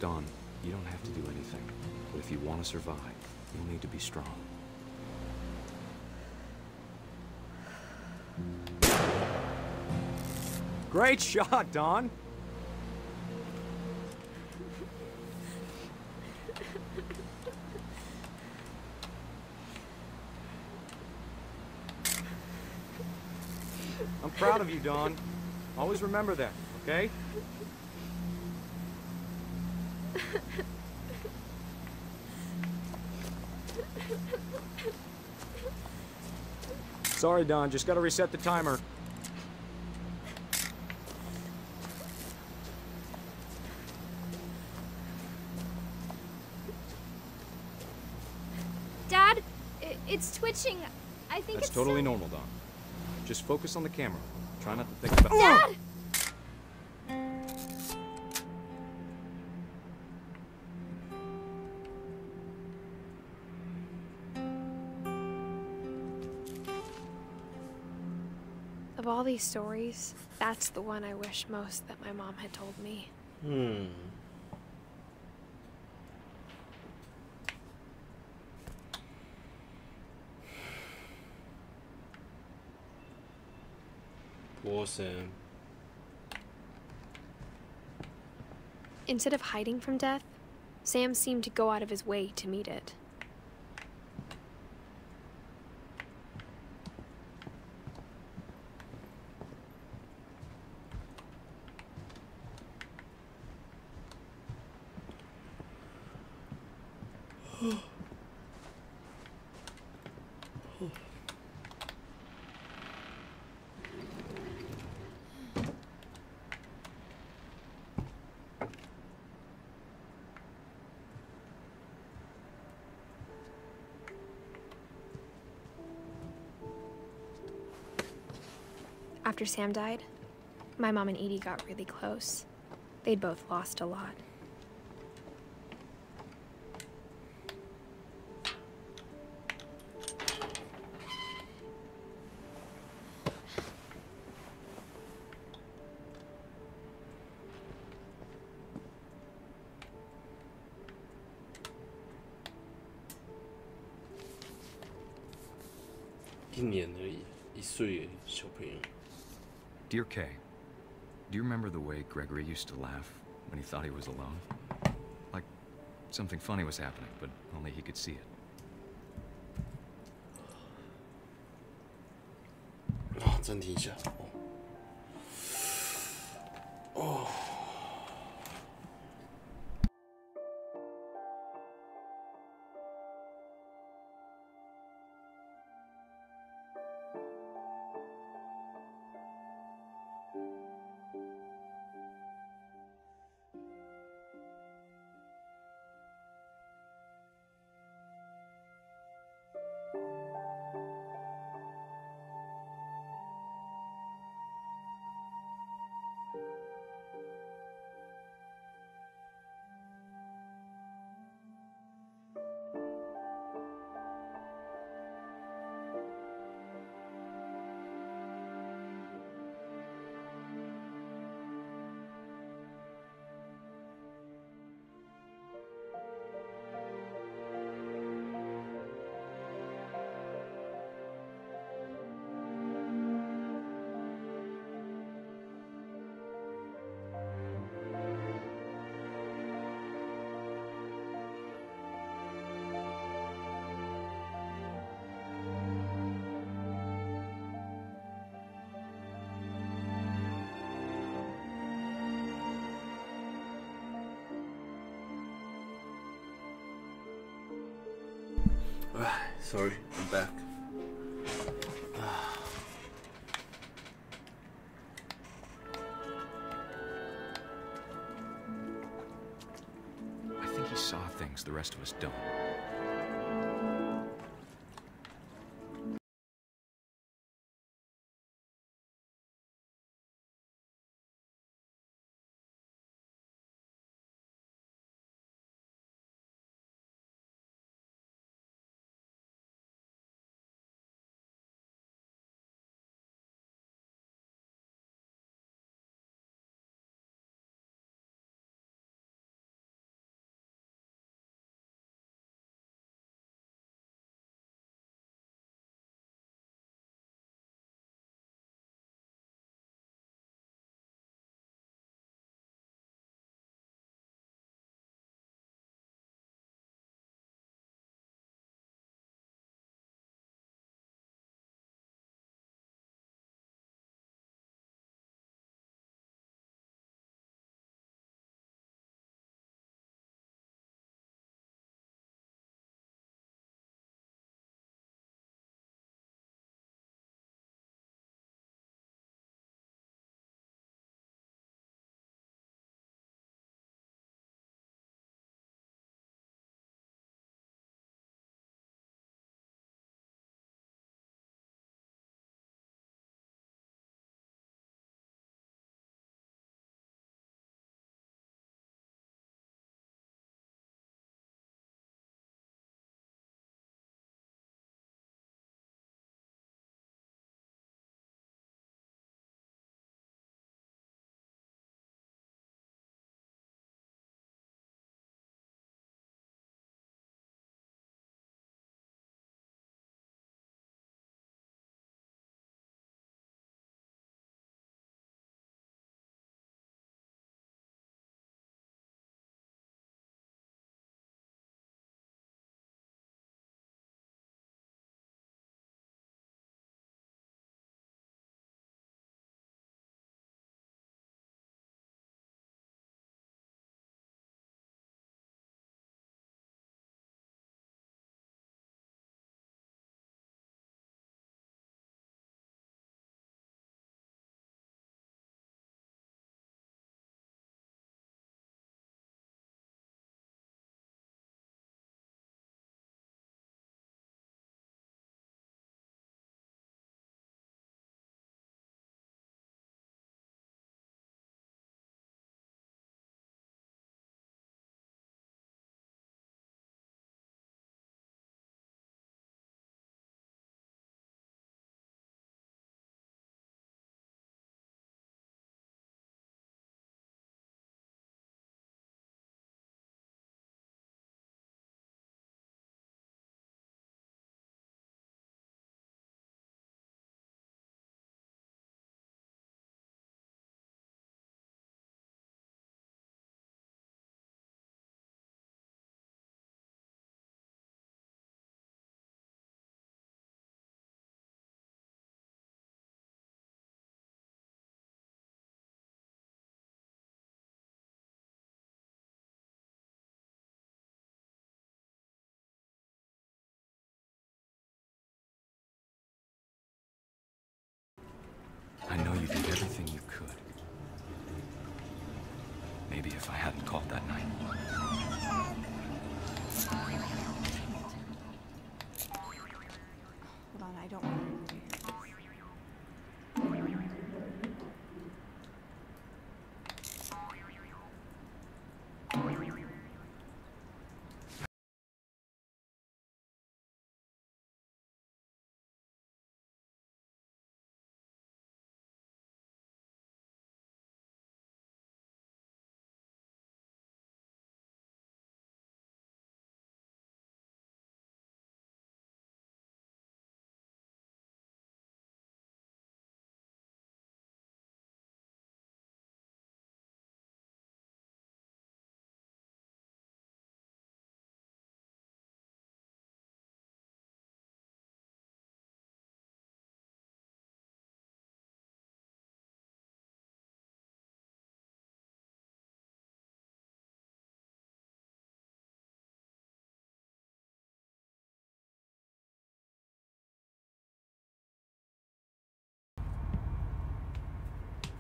Dawn, you don't have to do anything. But if you want to survive, you'll need to be strong. Great shot, Dawn! I'm proud of you, Dawn. Always remember that, okay? Sorry, Dawn. Just gotta reset the timer. Dad, it's twitching. I think That's it's totally so... normal, Dawn. Just focus on the camera. Try not to think about... Dad! Of all these stories, that's the one I wish most that my mom had told me. Poor Sam. Instead of hiding from death, Sam seemed to go out of his way to meet it. After Sam died, my mom and Edie got really close. They'd both lost a lot.1年而已，1岁小朋友。 Dear Kay, do you remember the way Gregory used to laugh when he thought he was alone? Like something funny was happening, but only he could see it. 啊，暂停一下。哦。Sorry, I'm back. I think he saw things the rest of us don't. everything you could. Maybe if I hadn't called that night. Hold on, I don't want to.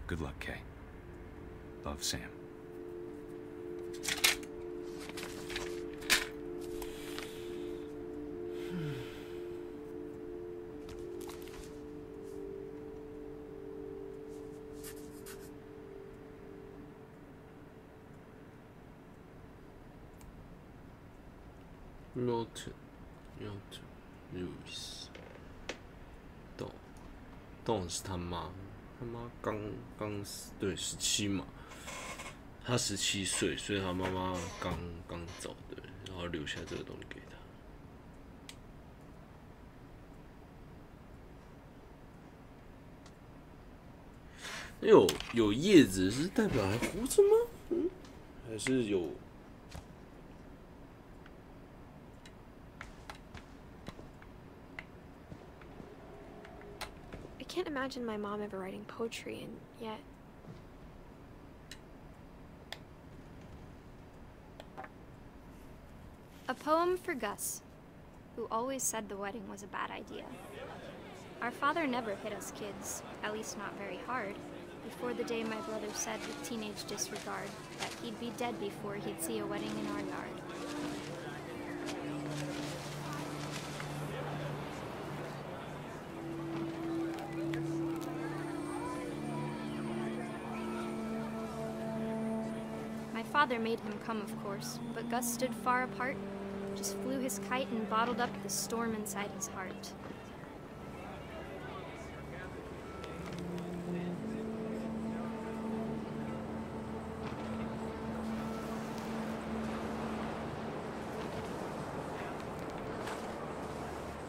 Good luck, Kay. Love, Sam. Milton Lewis， 懂是他妈刚死，对，17嘛，他17岁，所以他妈妈刚走，对，然后留下这个东西给他。有叶子是代表还活着吗？嗯，还是有？ I can't imagine my mom ever writing poetry, and yet... A poem for Gus, who always said the wedding was a bad idea. Our father never hit us kids, at least not very hard, before the day my brother said with teenage disregard that he'd be dead before he'd see a wedding in our yard. My father made him come, of course, but Gus stood far apart, just flew his kite and bottled up the storm inside his heart.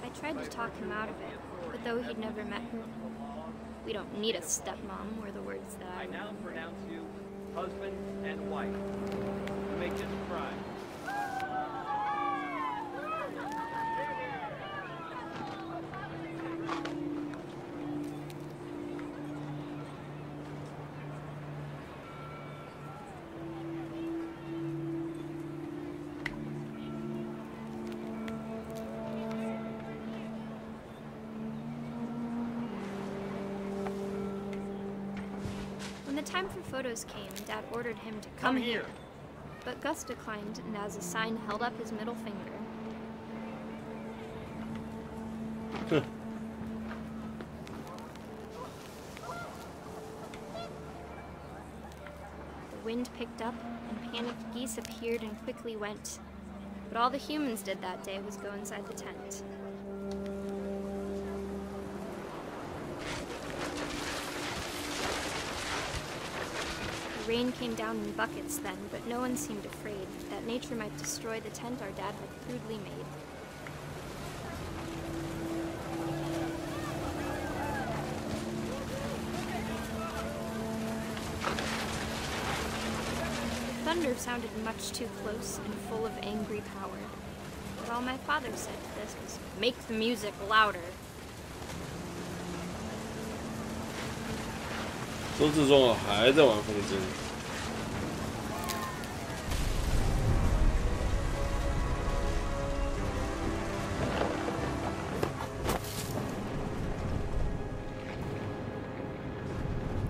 I tried to talk him out of it, but though he'd never met her, we don't need a stepmom were the words that I now pronounce you husband and wife. You may just cry. When the time for photos came, Dad ordered him to come here. But Gus declined, and as a sign held up his middle finger. The wind picked up, and panicked geese appeared and quickly went. But all the humans did that day was go inside the tent. The rain came down in buckets then, but no one seemed afraid that nature might destroy the tent our dad had crudely made. The thunder sounded much too close and full of angry power. But all my father said to this was, "Make the music louder." 周志忠啊，还在玩风筝。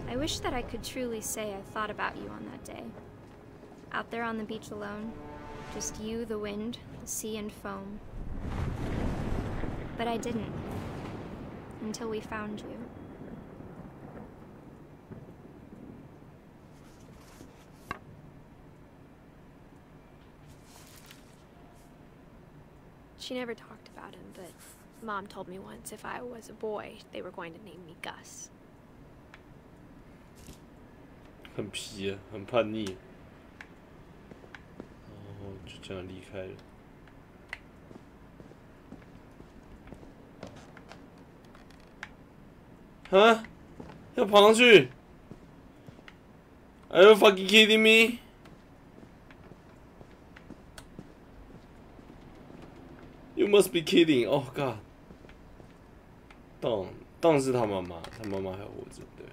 I I wish that I could truly say I thought about you on that day. Out there on the beach alone, just you, the wind, the sea, and foam. But I didn't. Until we found you. She never talked about him, but Mom told me once if I was a boy, they were going to name me Gus. 很皮啊，很叛逆，然后就这样离开了。啊？要爬上去 ？Are you fucking kidding me? You must be kidding! Oh god! 当是他妈妈，他妈妈还活着，对。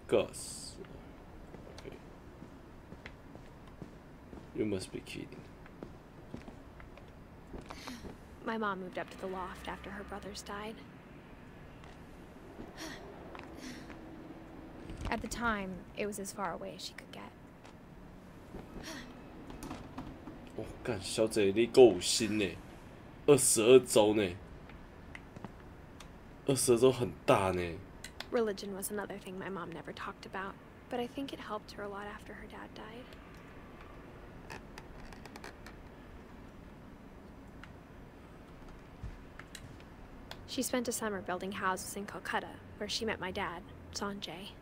Gus. Okay. You must be kidding. My mom moved up to the loft after her brothers died. At the time, it was as far away as she could get. 哦，干，小姐你够有心呢，22周呢，22周很大呢。Religion was another thing my mom never talked about, but I think it helped her a lot after her dad died. She spent a summer building houses in Calcutta, where she met my dad, Sanjay.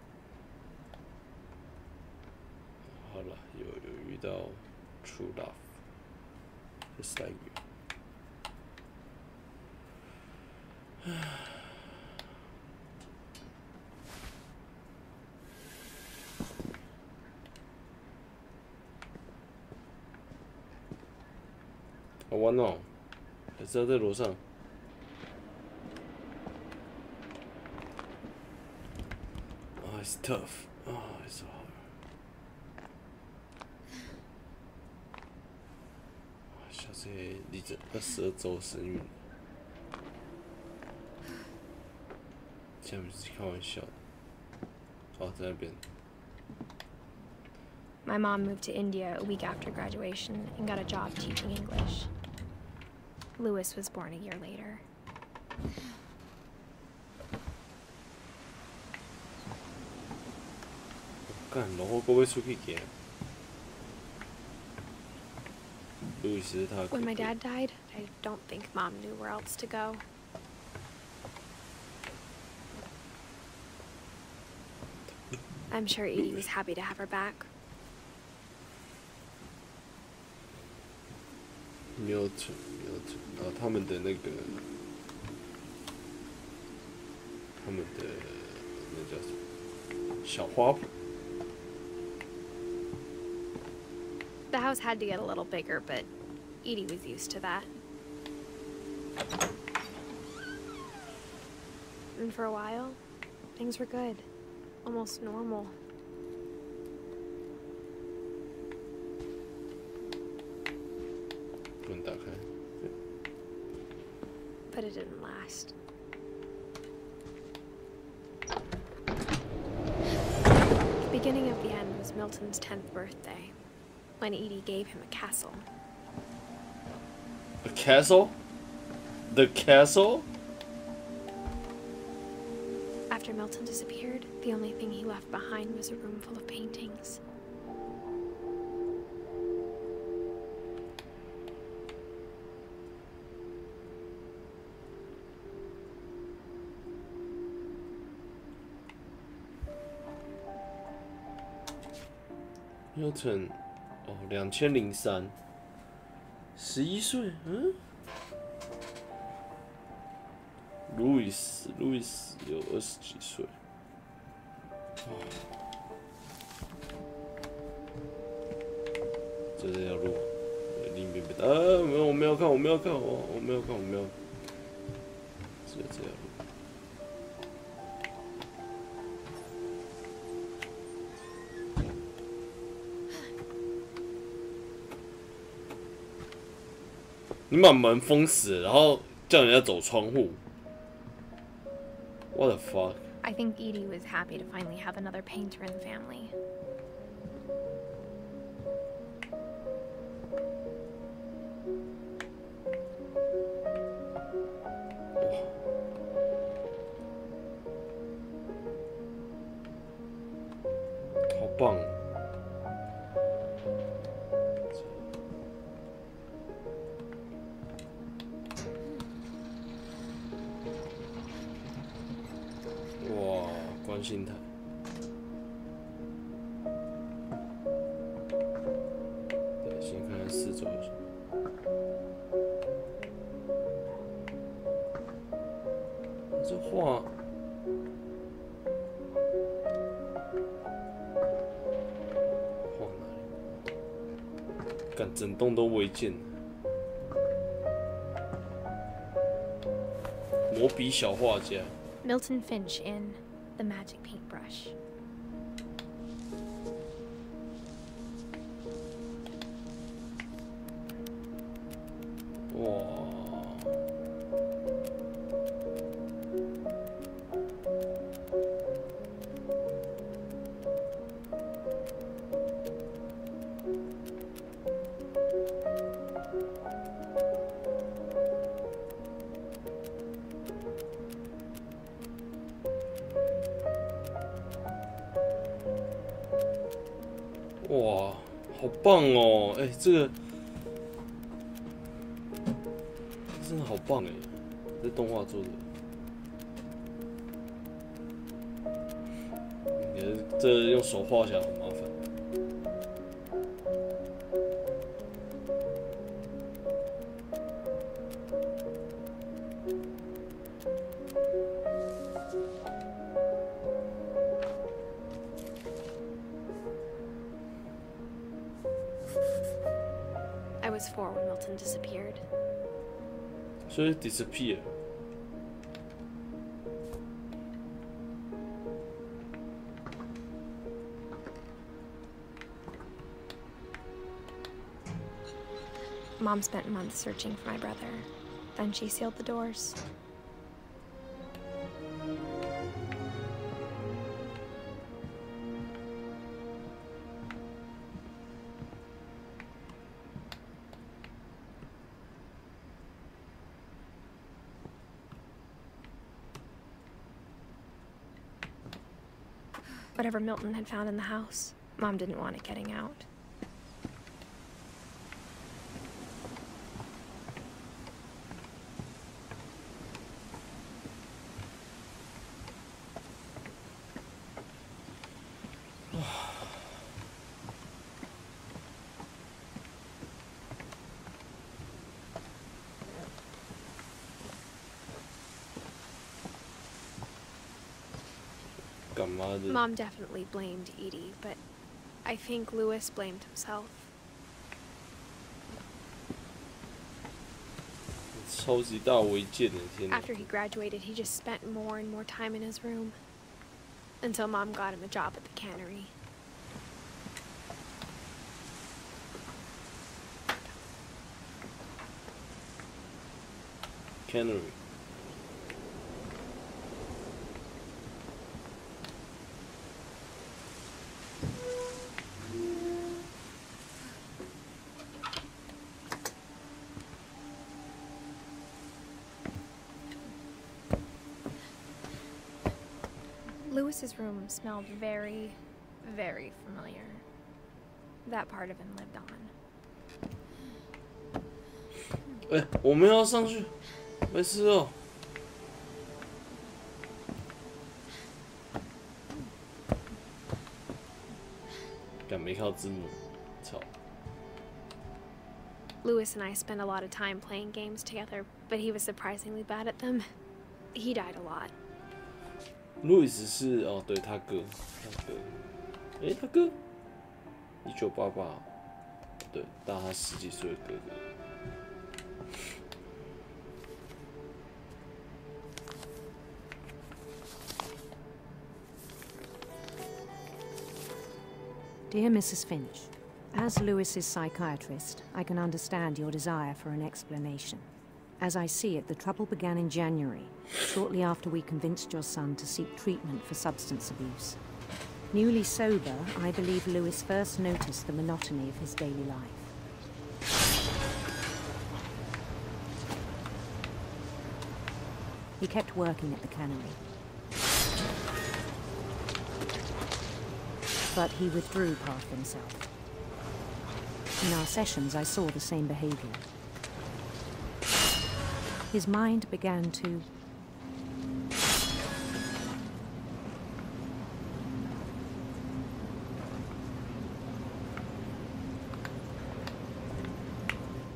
好了，有遇到 true love 这3个。好玩哦，还是要在楼上。It's tough. Oh, it's so hard. 小姐离着22周生孕了，这样不是开玩笑的。哦，在那边。My mom moved to India a week after graduation and got a job teaching English. Louis was born a year later. 干，然后各位出去行。路易斯他。When my dad died, I don't think Mom knew where else to go. I'm sure Edie was happy to have her back. Milton， 然后他们的那个，他们的那叫什么？小花圃。The house had to get a little bigger, but Edie was used to that. And for a while, things were good. Almost normal. But it didn't last. The beginning of the end was Milton's 10th birthday, when Edie gave him a castle. A castle? The castle? After Milton disappeared, the only thing he left behind was a room full of paintings. Milton， 哦，2003， 11岁，嗯。路易斯有20几岁。哦，这条路，另一边没没有，我没有看，只有这条路。你把门封死，然后叫人家走窗户。What the fuck？ I think Edie was happy to finally have another painter in the family. How 棒！哇，观星台。对，先看看四周。这画。 干，整栋都违建。魔笔小画家。Milton Finch in The Magic Paintbrush. Wow. 哇，好棒哦！哎，这个真的好棒哎，这动画做的。这用手画起来好麻烦。 I was 4 when Milton disappeared. So it disappeared. Mom spent months searching for my brother. Then she sealed the doors. Whatever Milton had found in the house, Mom didn't want it getting out. Mom definitely blamed Edie, but I think Lewis blamed himself. After he graduated, he just spent more and more time in his room. Until Mom got him a job at the cannery. Cannery. Lewis's room smelled very, very familiar. That part of him lived on. 哎，我们要上去，没事哦。干没靠字幕，操。 Lewis and I spent a lot of time playing games together, but he was surprisingly bad at them. He died a lot. 路易斯是哦，对他哥，哎，他哥，1988，对，大他10几岁的哥哥。Dear Mrs. Finch, as Lewis's psychiatrist, I can understand your desire for an explanation. As I see it, the trouble began in January, shortly after we convinced your son to seek treatment for substance abuse. Newly sober, I believe Lewis first noticed the monotony of his daily life. He kept working at the cannery. But he withdrew part of himself. In our sessions, I saw the same behavior. His mind began to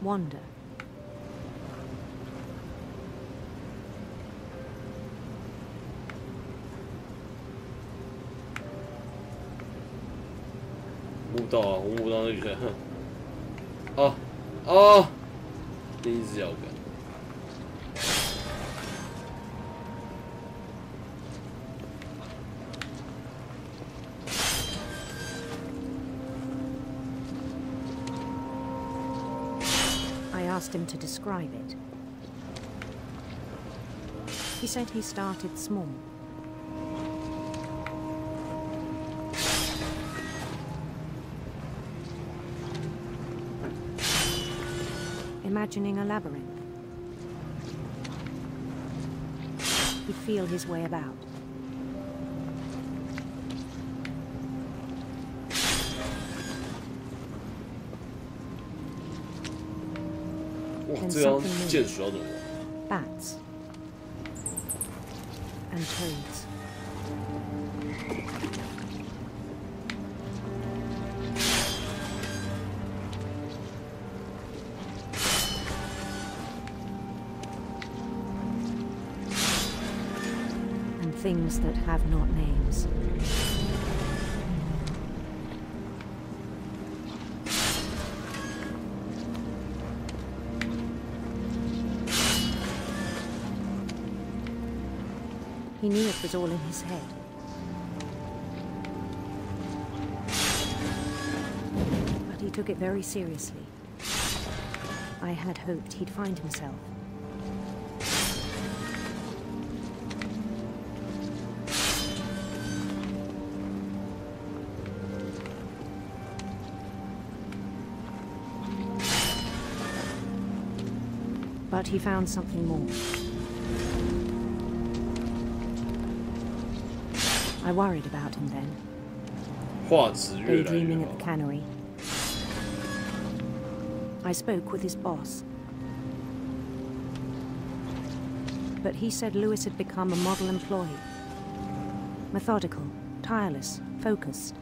wander.摸到啊，我摸到那个，哼，啊，第一只脚杆。I asked him to describe it. He said he started small. Imagining a labyrinth. He'd feel his way about. Then something new. Bats. And toads. And things that have not names. He knew it was all in his head. But he took it very seriously. I had hoped he'd find himself. But he found something more. I worried about him then. Daydreaming at the cannery. I spoke with his boss. But he said Lewis had become a model employee. Methodical, tireless, focused.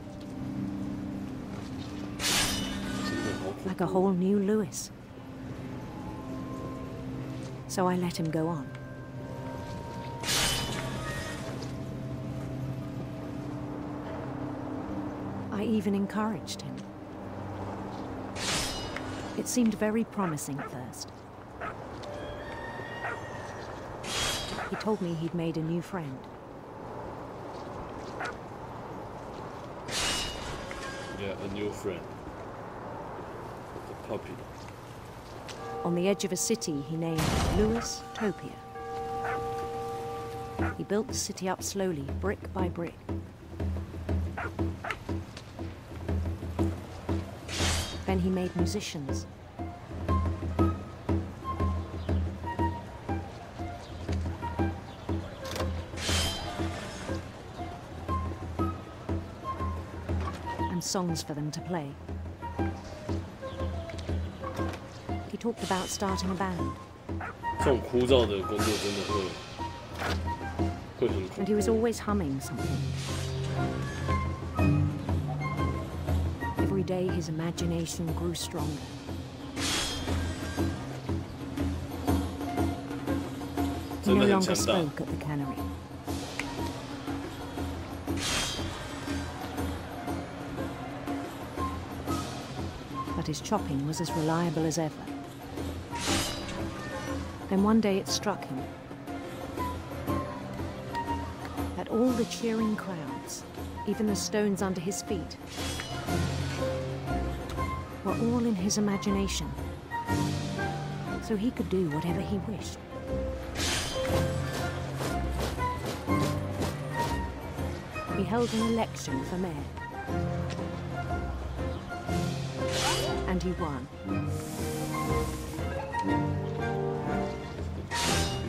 Like a whole new Lewis. So I let him go on. I even encouraged him. It seemed very promising at first. He told me he'd made a new friend. Yeah, a new friend. A puppy. On the edge of a city he named Lewis Topia. He built the city up slowly, brick by brick. Then he made musicians. And songs for them to play. He talked about starting a band. And he was always humming something. Every day his imagination grew stronger. He no longer spoke at the cannery. But his chopping was as reliable as ever. Then one day it struck him that all the cheering crowds, even the stones under his feet, were all in his imagination. so he could do whatever he wished. He held an election for mayor. And he won.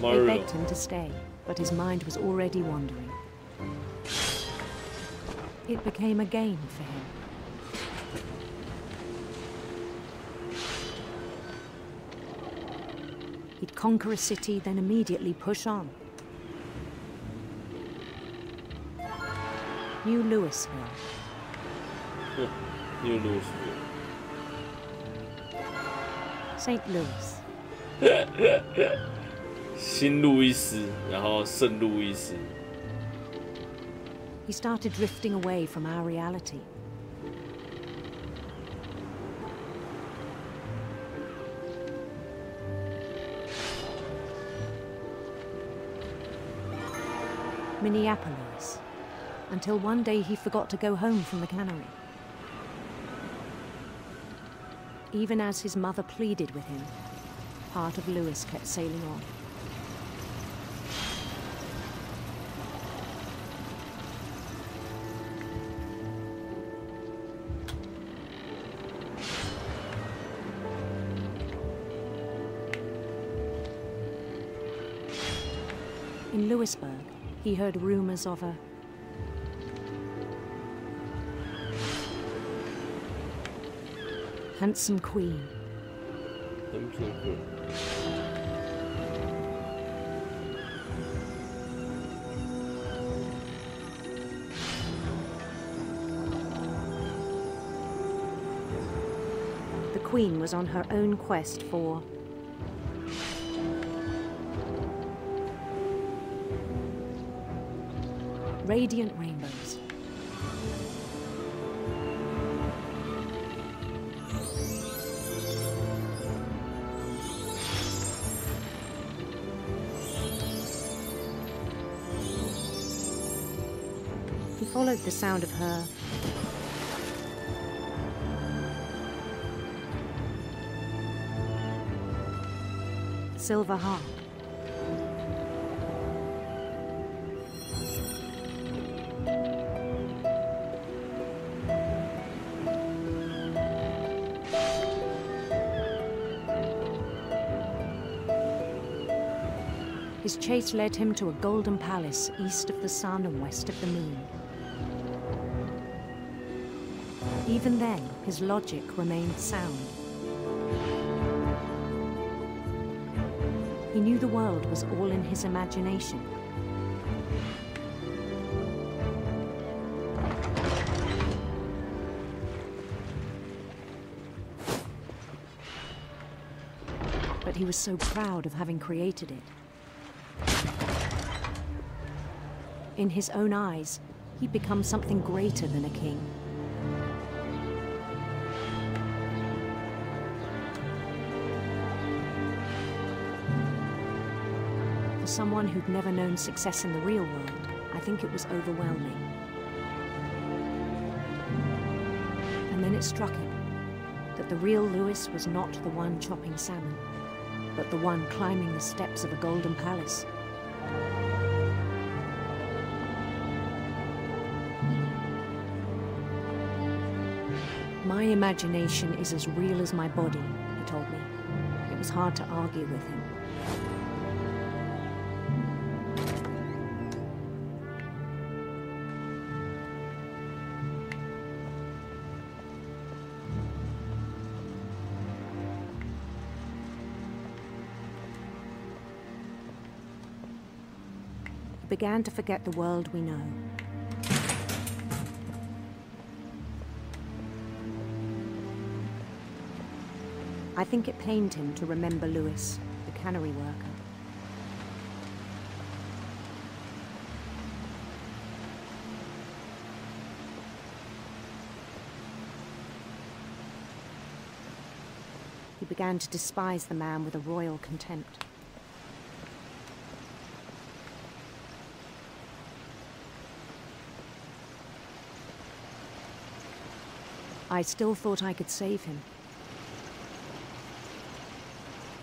They begged him to stay, but his mind was already wandering. It became a game for him. He'd conquer a city, then immediately push on. New Louisville. New Louisville. St. Louis. 新路易斯，然后圣路易斯。He started drifting away from our reality. Minneapolis, until one day he forgot to go home from the cannery. Even as his mother pleaded with him, part of Louis kept sailing on. In Louisburg, he heard rumors of a handsome queen. The queen was on her own quest for radiant rainbows. He followed the sound of her silver harp. His chase led him to a golden palace east of the sun and west of the moon. Even then, his logic remained sound. He knew the world was all in his imagination. But he was so proud of having created it. In his own eyes, he'd become something greater than a king. For someone who'd never known success in the real world, I think it was overwhelming. And then it struck him that the real Louis was not the one chopping salmon, but the one climbing the steps of a golden palace. My imagination is as real as my body, he told me. It was hard to argue with him. He began to forget the world we know. I think it pained him to remember Louis, the cannery worker. He began to despise the man with a royal contempt. I still thought I could save him.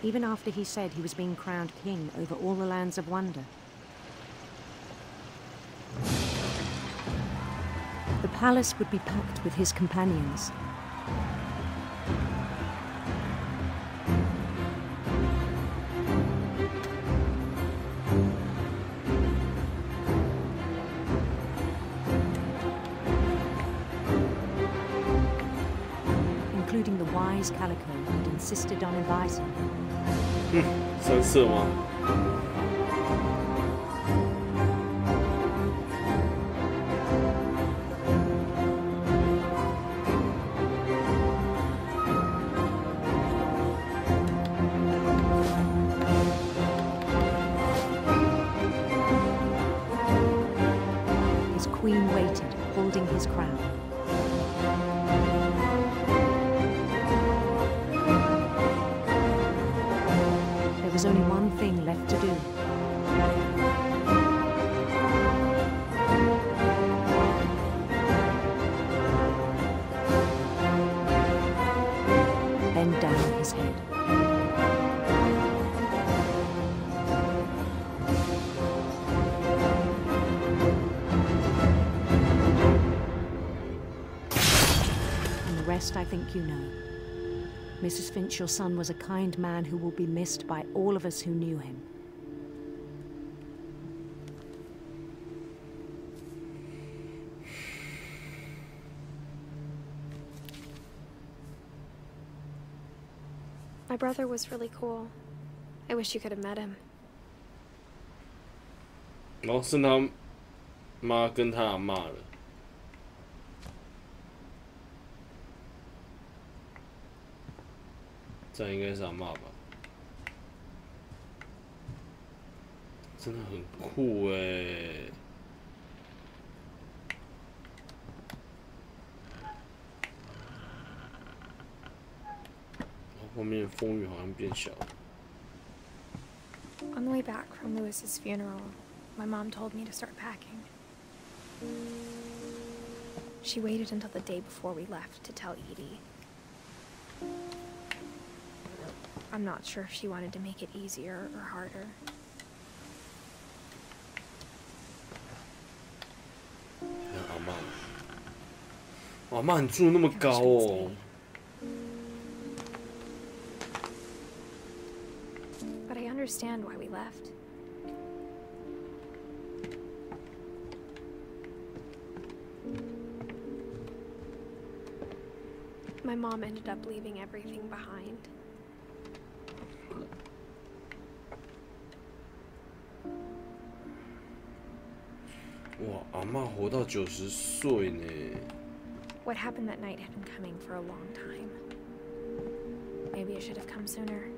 even after he said he was being crowned king over all the lands of wonder. The palace would be packed with his companions. Including the wise Calico who'd insisted on inviting him. 三色吗？ His queen waited, holding his crown. There was only one thing left to do. Bend down his head. And the rest I think you know. Mrs. Finch, your son was a kind man who will be missed by all of us who knew him. My brother was really cool. I wish you could have met him. 然后是他妈跟他阿嬷了。 这应该是阿嬷吧，真的很酷哎！后面风雨好像变小了。 On the way back from Lewis's funeral, my mom told me to start packing. She waited until the day before we left to tell Edie. I'm not sure if she wanted to make it easier or harder. 阿嬷，阿嬷，你住那么高哦。 But I understand why we left. My mom ended up leaving everything behind. Wow, 阿嬷活到90岁呢。 What happened that night had been coming for a long time. Maybe it should have come sooner.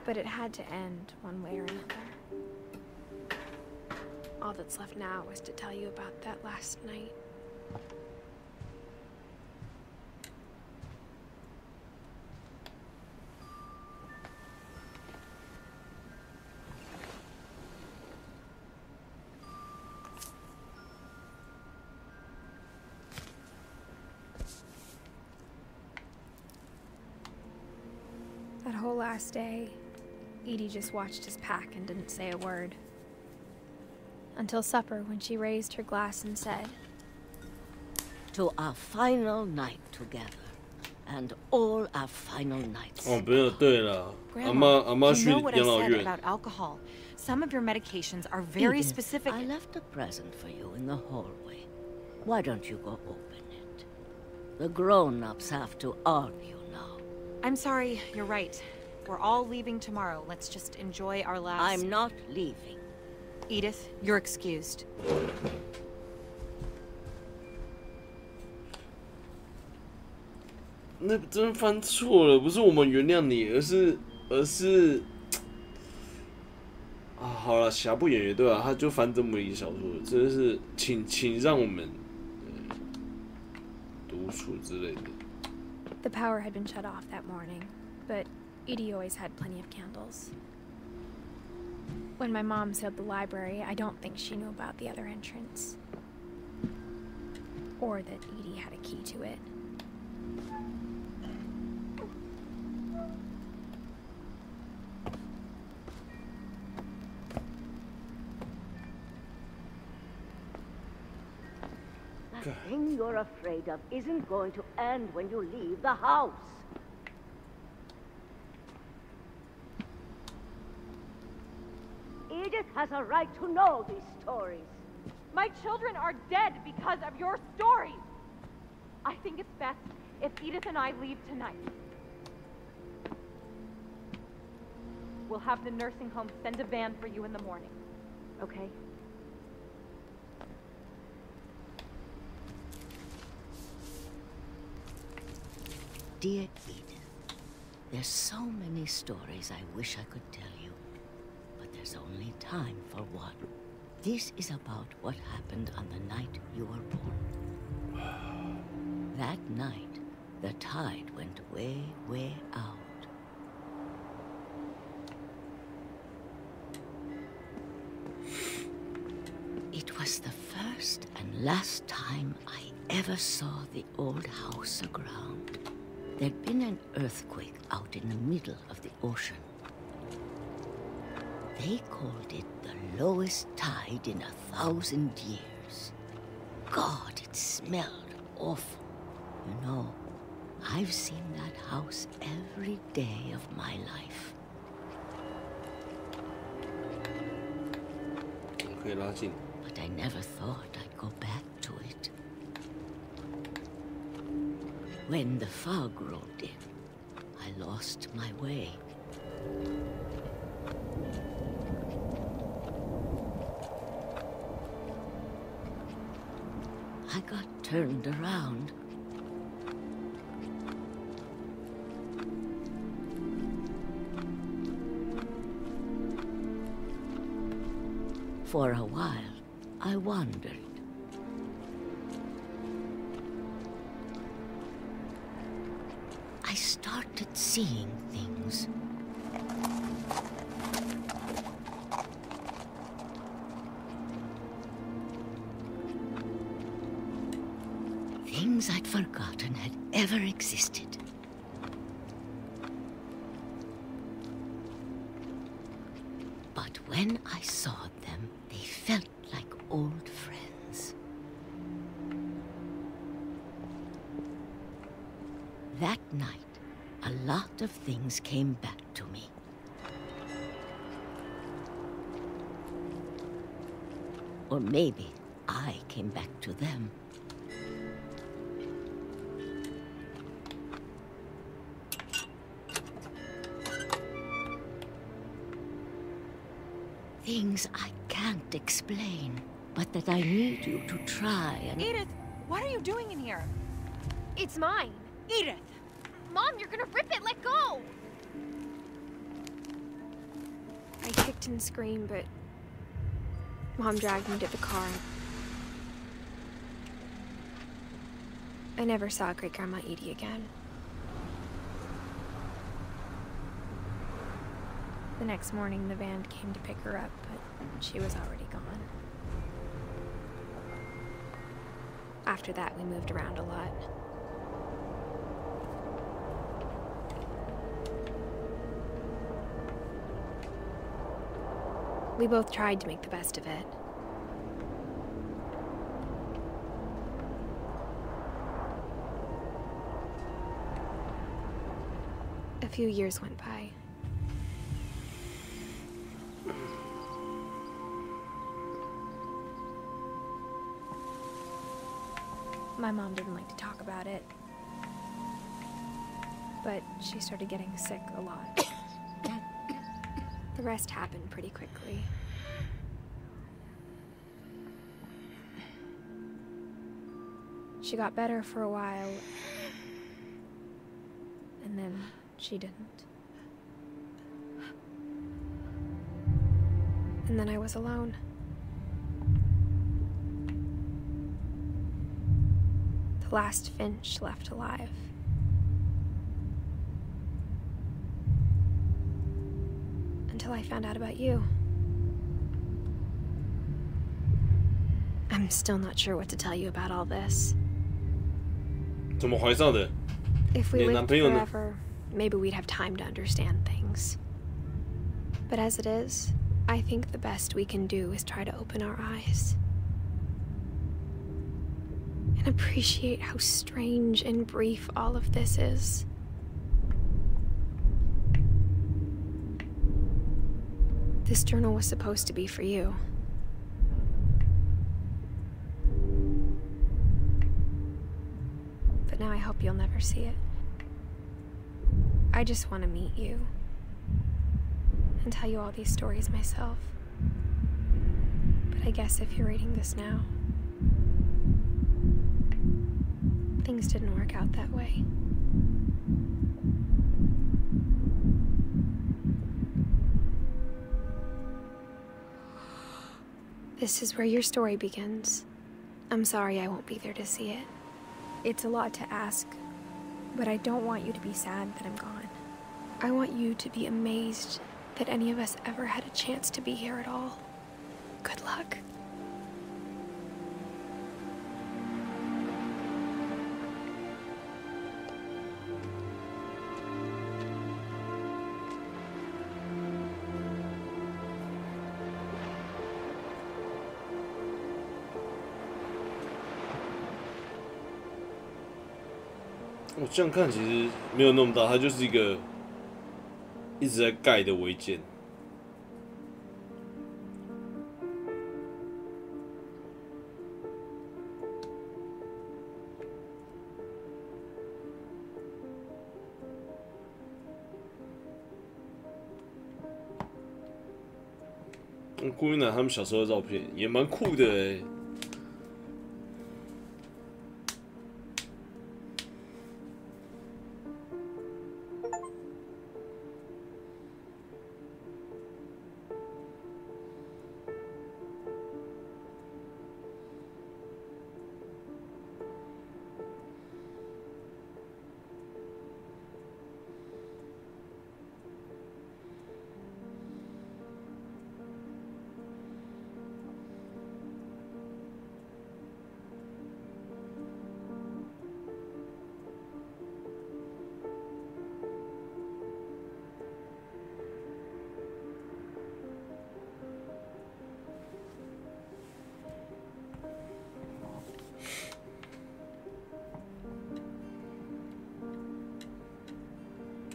But it had to end one way or another. All that's left now is to tell you about that last night. That whole last day, Edie just watched us pack and didn't say a word. Until supper, when she raised her glass and said, "To our final night together, and all our final nights." 哦，不是，对了，阿嬷去养老院。 about alcohol. Some of your medications are very specific. I left a present for you in the hallway. Why don't you go open it? The grown-ups have to argue now. I'm sorry, you're right. We're all leaving tomorrow. Let's just enjoy our last... I'm not leaving. Edith, you're excused. 那真犯错了，不是我们原谅你，而是啊，好了，瑕不掩瑜，对吧？他就翻这么一个小说，真的是，请让我们独处之类的。 The power had been shut off that morning, but Edie always had plenty of candles. When my mom sealed the library, I don't think she knew about the other entrance. Or that Edie had a key to it. The thing you're afraid of isn't going to end when you leave the house. Edith has a right to know these stories. My children are dead because of your stories. I think it's best if Edith and I leave tonight. We'll have the nursing home send a van for you in the morning, okay? Dear Edith, there's so many stories I wish I could tell you, but there's only time for one. This is about what happened on the night you were born. That night, the tide went way, way out. It was the first and last time I ever saw the old house aground. There'd been an earthquake out in the middle of the ocean. They called it the lowest tide in 1,000 years. God, it smelled awful. You know, I've seen that house every day of my life. But I never thought I'd go back to it. When the fog rolled in, I lost my way. I got turned around. For a while, I wandered. I started seeing things. Things I'd forgotten had ever existed. But when I saw them, they felt like old friends. That night, a lot of things came back to me. Or maybe I came back to them. Things I can't explain, but that I need you to try and... Edith, what are you doing in here? It's mine. Edith! Mom, you're gonna rip it! Let go! I kicked and screamed, but Mom dragged me to the car. I never saw Great-Grandma Edie again. The next morning, the van came to pick her up, but she was already gone. After that, we moved around a lot. We both tried to make the best of it. A few years went by. My mom didn't like to talk about it, but she started getting sick a lot. The rest happened pretty quickly. She got better for a while, and then she didn't. And then I was alone. The last Finch left alive. Until I found out about you. I'm still not sure what to tell you about all this. 怎么怀上的？ If we 你男 lived 朋友呢？ forever, maybe we'd have time to understand things. But as it is, I think the best we can do is try to open our eyes. And appreciate how strange and brief all of this is. This journal was supposed to be for you. But now I hope you'll never see it. I just want to meet you and tell you all these stories myself. But I guess if you're reading this now, things didn't work out that way. This is where your story begins. I'm sorry I won't be there to see it. It's a lot to ask, but I don't want you to be sad that I'm gone. I want you to be amazed that any of us ever had a chance to be here at all. Good luck.我这样看其实没有那么大，它就是一个一直在盖的违建。顾云南他们小时候的照片也蛮酷的欸。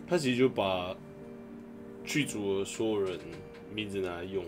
他其实就把剧组的所有人名字拿来用。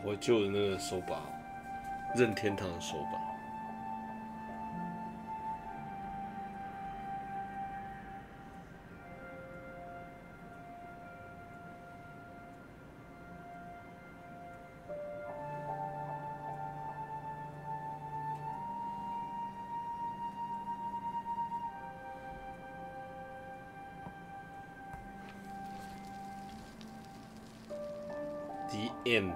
我旧的那个手把，任天堂的手把。The end。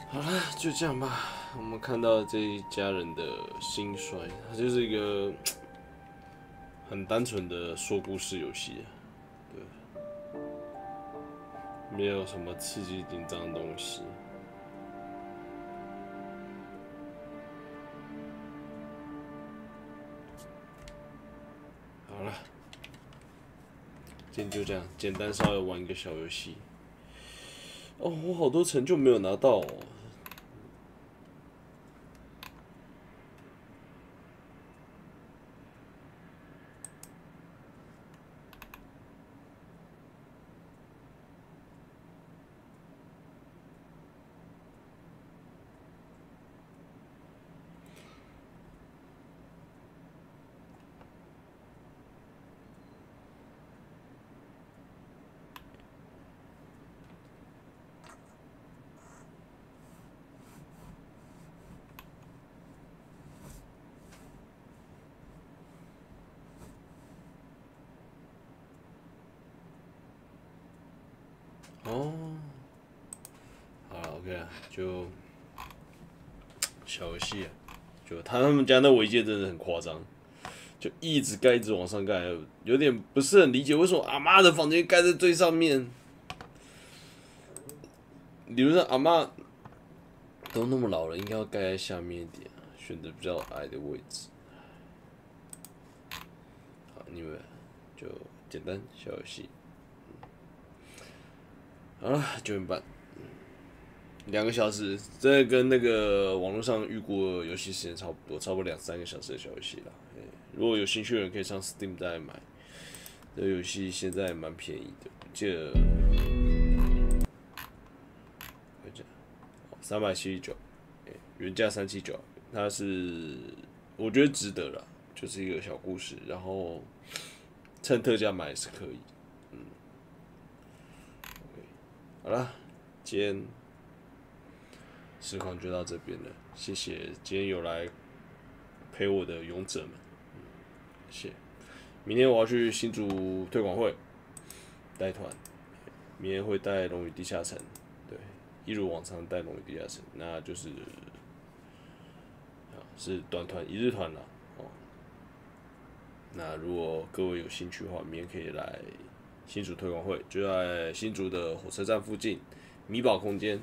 好了，就这样吧。我们看到这一家人的兴衰，它就是一个很单纯的说故事游戏，对，没有什么刺激紧张的东西。好了，今天就这样，简单稍微玩一个小游戏。哦，我好多成就没有拿到哦。哦，好了 ，OK 了，就小游戏啊，就他们家那违建真的很夸张，就一直盖，一直往上盖，有点不是很理解为什么阿嬷的房间盖在最上面。理论上阿嬷都那么老了，应该要盖在下面一点，选择比较矮的位置。好，你们就简单小游戏。好了，9点半，2个小时，这跟那个网络上预估的游戏时间差不多，差不多2、3个小时的小游戏啦。如果有兴趣的人可以上 Steam 再买，这游戏现在蛮便宜的，我记得379，原价379，它是我觉得值得啦，就是一个小故事，然后趁特价买也是可以。好了，今天实况就到这边了，谢谢今天有来陪我的勇者们，谢谢。明天我要去新竹推广会带团，明天会带《龙与地下城》，对，一如往常带《龙与地下城》，那就是是短团1日团啦，哦。那如果各位有兴趣的话，明天可以来新竹推广会，就在新竹的火车站附近，米宝空间，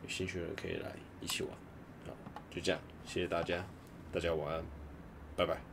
有兴趣的人可以来一起玩。好，就这样，谢谢大家，大家晚安，拜拜。